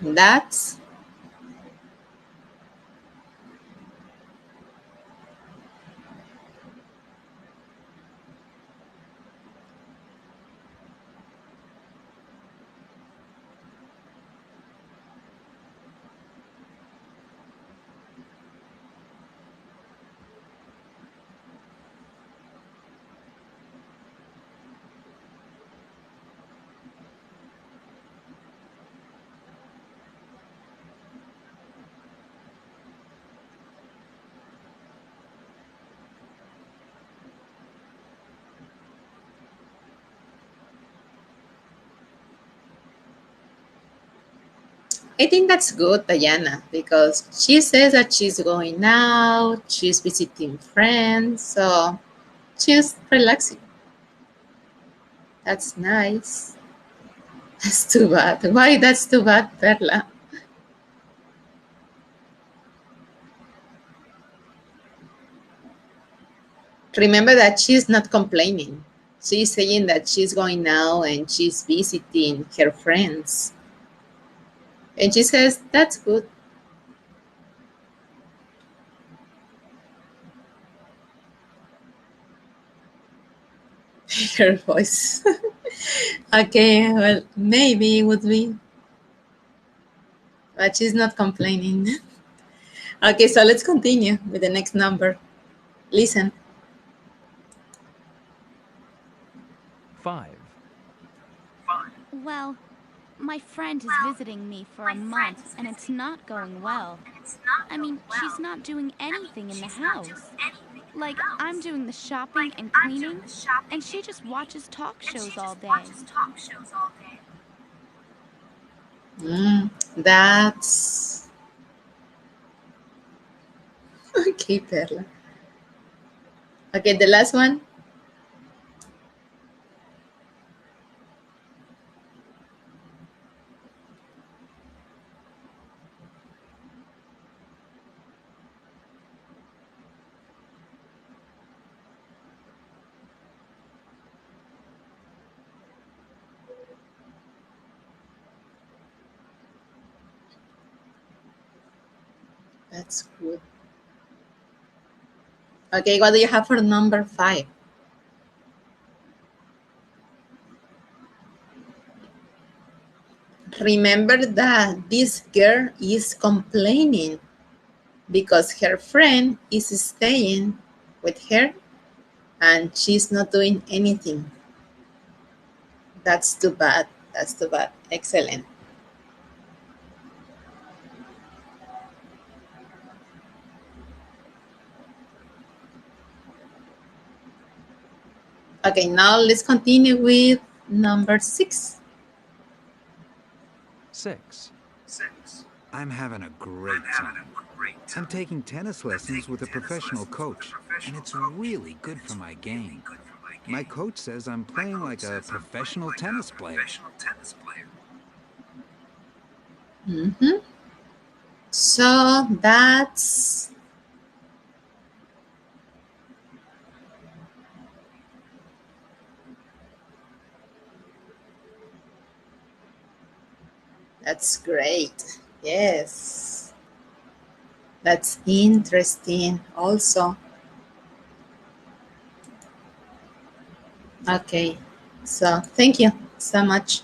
I think that's good, Diana, because she says that she's going out, she's visiting friends, so she's relaxing. That's nice. That's too bad. Why that's too bad, Perla? Remember that she's not complaining. She's saying that she's going out and she's visiting her friends. And she says, that's good. Her voice. Okay, well, maybe it would be, but she's not complaining. Okay, so let's continue with the next number. Listen. 5, Well, my friend is visiting me for a month and it's not going well. I mean, she's not doing anything in the house. Like, I'm doing the shopping and cleaning, and she just watches talk shows all day. That's okay, Perla. Okay, the last one. That's good. Okay, what do you have for number 5? Remember that this girl is complaining because her friend is staying with her and she's not doing anything. That's too bad. That's too bad. Excellent. Okay, now let's continue with number 6. 6, I'm having a great time. I'm taking tennis lessons with a professional coach, and it's really good for my game. My coach says I'm playing like a professional tennis player. Mm-hmm. So that's great. Yes. That's interesting also. Okay. So thank you so much.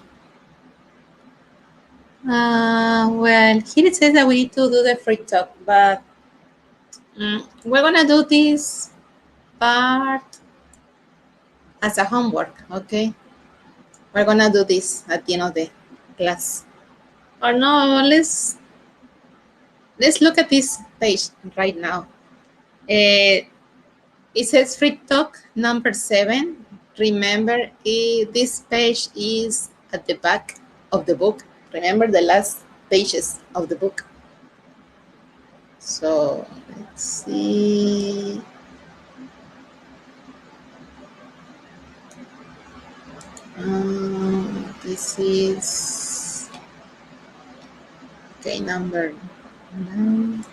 Well, here it says that we need to do the free talk, but we're gonna do this part as a homework, okay? We're gonna do this at the end of the class. Or no, let's look at this page right now. It says free talk number 7. Remember, this page is at the back of the book. Remember the last pages of the book. So let's see. This is okay, number 9.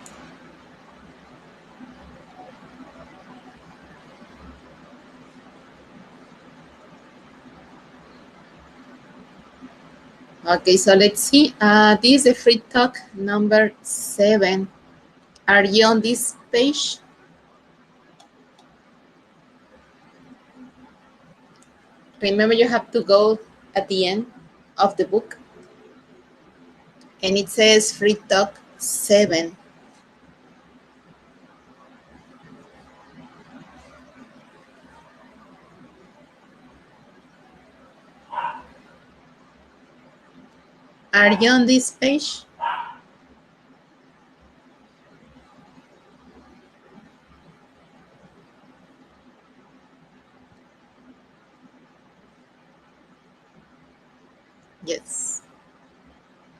Okay, so let's see. This is the free talk number 7. Are you on this page? Remember, you have to go at the end of the book. And it says free talk 7. Are you on this page? Yes.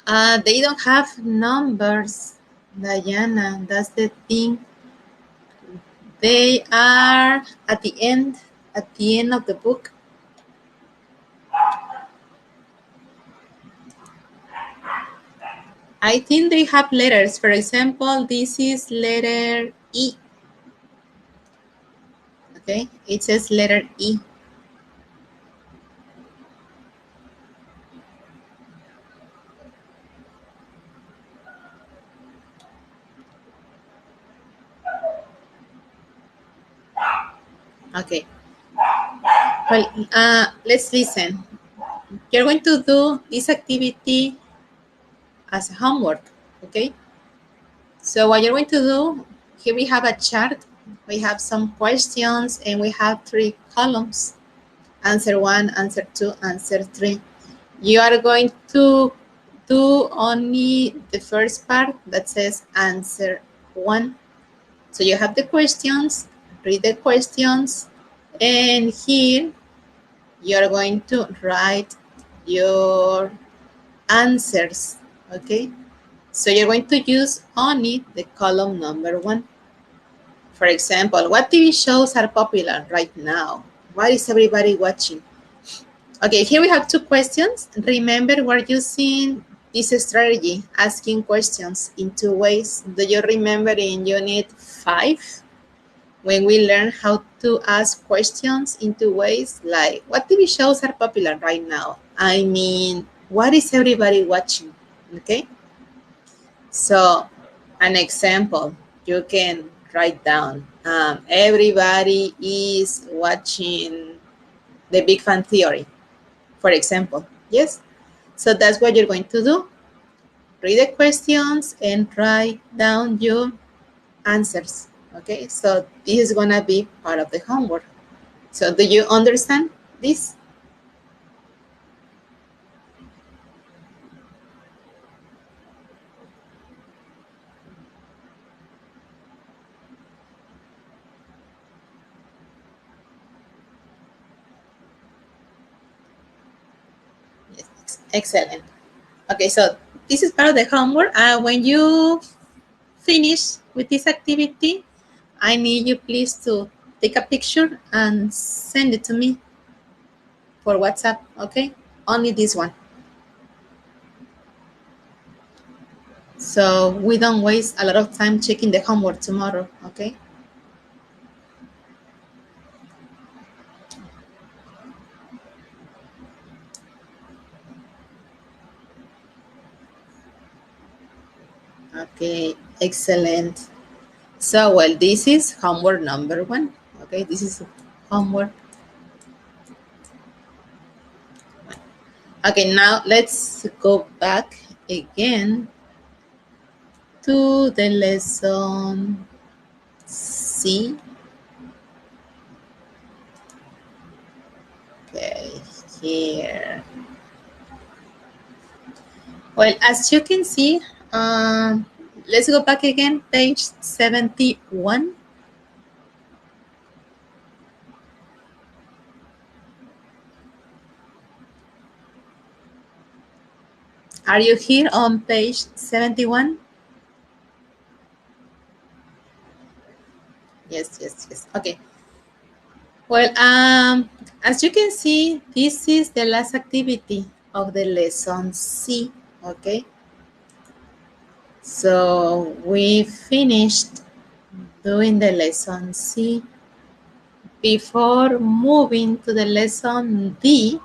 They don't have numbers, Diana. That's the thing. They are at the end of the book. I think they have letters. For example, this is letter E. Okay, it says letter E. Okay, well, let's listen. You're going to do this activity as a homework, okay? So what you're going to do, here we have a chart. We have some questions and we have 3 columns. Answer 1, answer 2, answer 3. You are going to do only the first part that says answer 1. So you have the questions, read the questions, and here you're going to write your answers, okay? So you're going to use only the column number 1. For example, what TV shows are popular right now? What is everybody watching? Okay, here we have 2 questions. Remember, we're using this strategy, asking questions in 2 ways. Do you remember in Unit 5? When we learn how to ask questions in 2 ways, like what TV shows are popular right now? I mean, what is everybody watching? Okay, so an example you can write down. Everybody is watching The Big Fan Theory, for example. Yes, so that's what you're going to do. Read the questions and write down your answers. Okay, so this is gonna be part of the homework. So do you understand this? Yes, excellent. Okay, so this is part of the homework. When you finish with this activity, I need you please to take a picture and send it to me for WhatsApp, okay? Only this one. So we don't waste a lot of time checking the homework tomorrow, okay? Okay, excellent. So, well, this is homework number 1. Okay, this is homework. Okay, now let's go back again to the lesson C. Okay, here. Well, as you can see, let's go back again, page 71. Are you here on page 71? Yes, yes, yes. Okay. Well, as you can see, this is the last activity of the lesson C, okay? So we finished doing the lesson C. Before moving to the lesson D,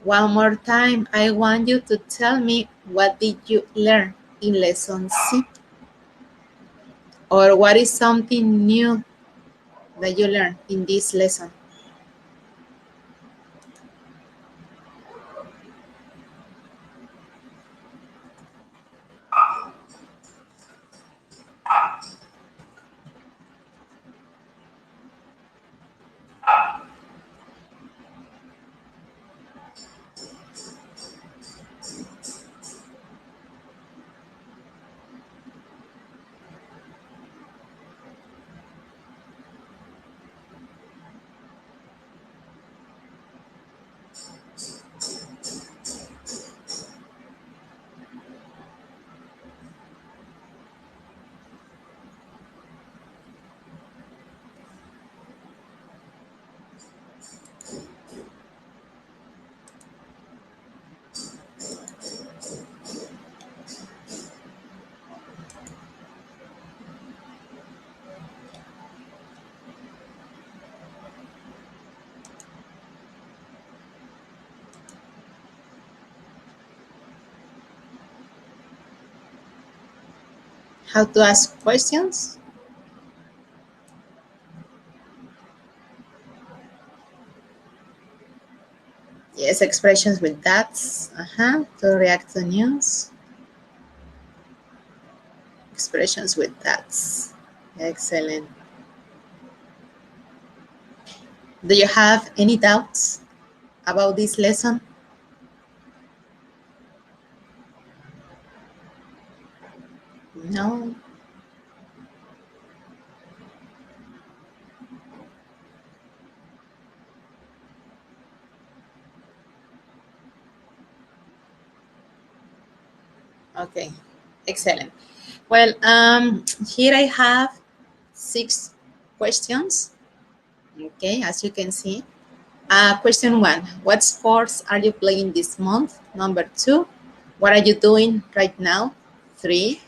one more time, I want you to tell me what did you learn in lesson C? Or what is something new that you learned in this lesson? how to ask questions. Yes, expressions with that's. To react to news. Expressions with that's. Excellent. Do you have any doubts about this lesson? No? Okay, excellent. Well, here I have 6 questions. Okay, as you can see. Question 1, what sports are you playing this month? Number 2, what are you doing right now? 3,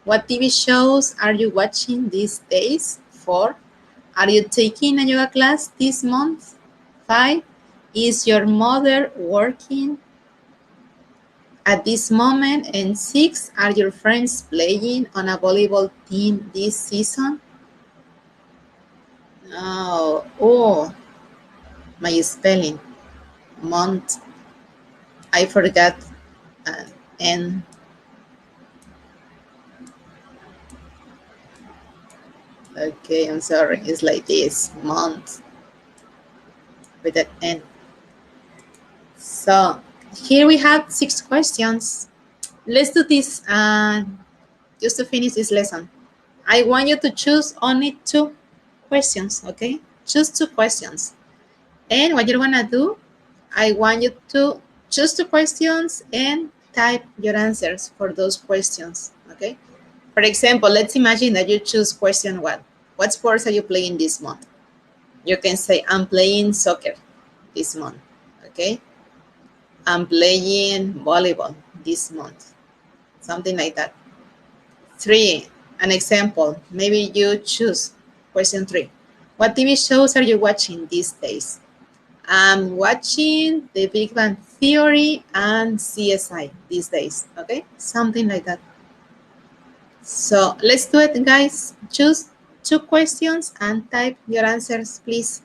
what TV shows are you watching these days? 4, are you taking a yoga class this month? 5, is your mother working at this moment? And 6, are your friends playing on a volleyball team this season? Oh, my spelling. Month. I forgot. Uh, and okay, I'm sorry. It's like this. Month with an N. So here we have 6 questions. Let's do this just to finish this lesson. I want you to choose only 2 questions, okay? Choose 2 questions. And what you're gonna do, I want you to choose 2 questions and type your answers for those questions, okay? For example, let's imagine that you choose question 1. What sports are you playing this month? You can say, I'm playing soccer this month, okay? I'm playing volleyball this month, something like that. 3, an example, maybe you choose question 3. What TV shows are you watching these days? I'm watching The Big Bang Theory and CSI these days, okay? Something like that. So let's do it, guys. Choose 2 questions and type your answers, please.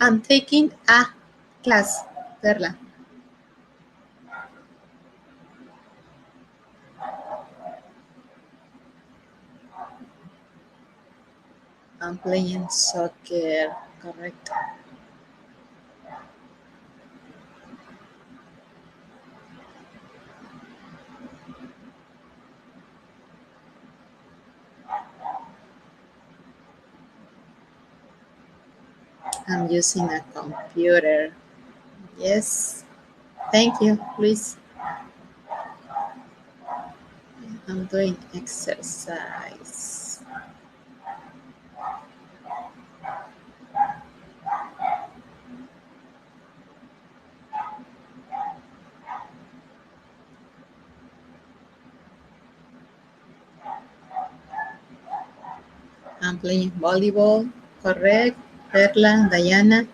I'm taking a class, Perla. I'm playing soccer, correct. I'm using a computer. Yes, thank you, please. I'm doing exercise. I'm playing volleyball, correct. Perla, Diana.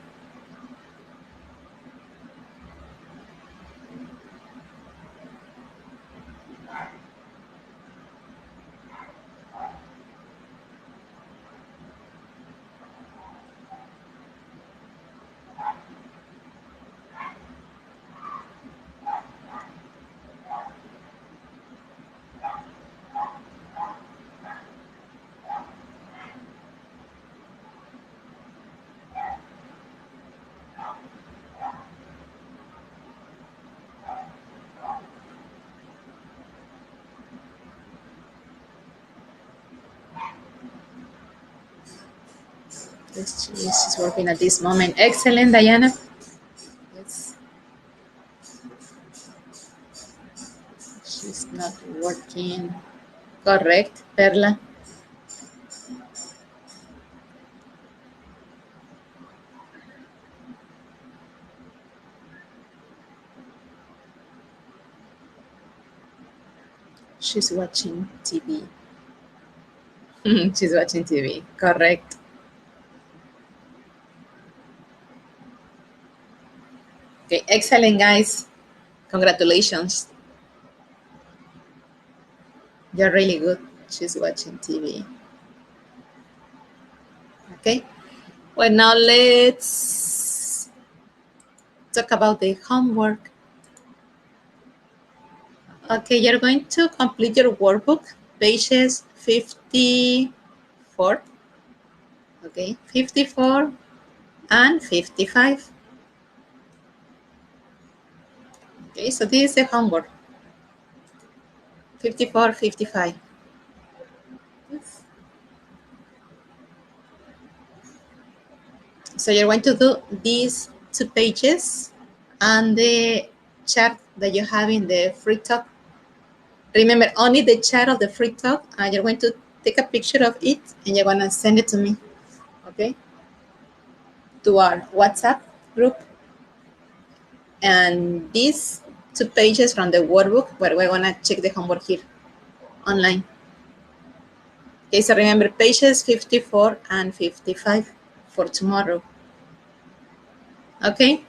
She's working at this moment. Excellent, Diana. working. Correct, Perla. She's watching TV. She's watching TV. Correct. Okay, excellent, guys. Congratulations. You're really good. She's watching TV. Okay. Well, now let's talk about the homework. Okay, you're going to complete your workbook, pages 54. Okay, 54 and 55. Okay, so this is the homework. 54, 55. So you're going to do these 2 pages and the chart that you have in the free talk. Remember, only the chart of the free talk, and you're going to take a picture of it and you're going to send it to me, okay? To our WhatsApp group. And these 2 pages from the workbook, where we're going to check the homework here online. Okay, so remember pages 54 and 55 for tomorrow. Okay?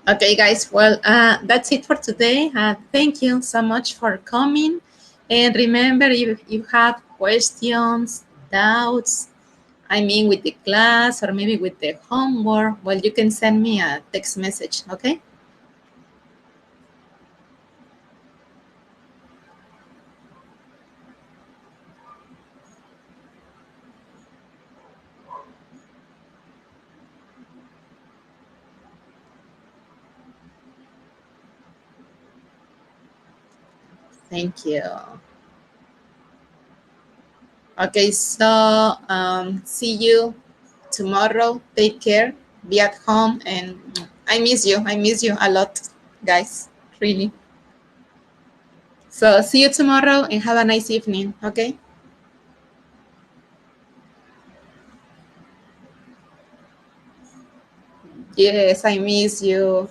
Okay, guys, well, that's it for today. Thank you so much for coming. And remember, if you have questions, doubts, I mean with the class or maybe with the homework, well, you can send me a text message, okay? Thank you. Okay, so see you tomorrow. Take care. Be at home. And I miss you. I miss you a lot, guys. Really. So see you tomorrow and have a nice evening. Okay? Yes, I miss you.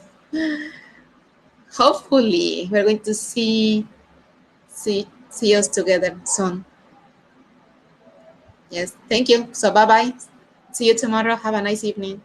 Hopefully, we're going to see us together soon. Yes, thank you. So bye-bye. See you tomorrow. Have a nice evening.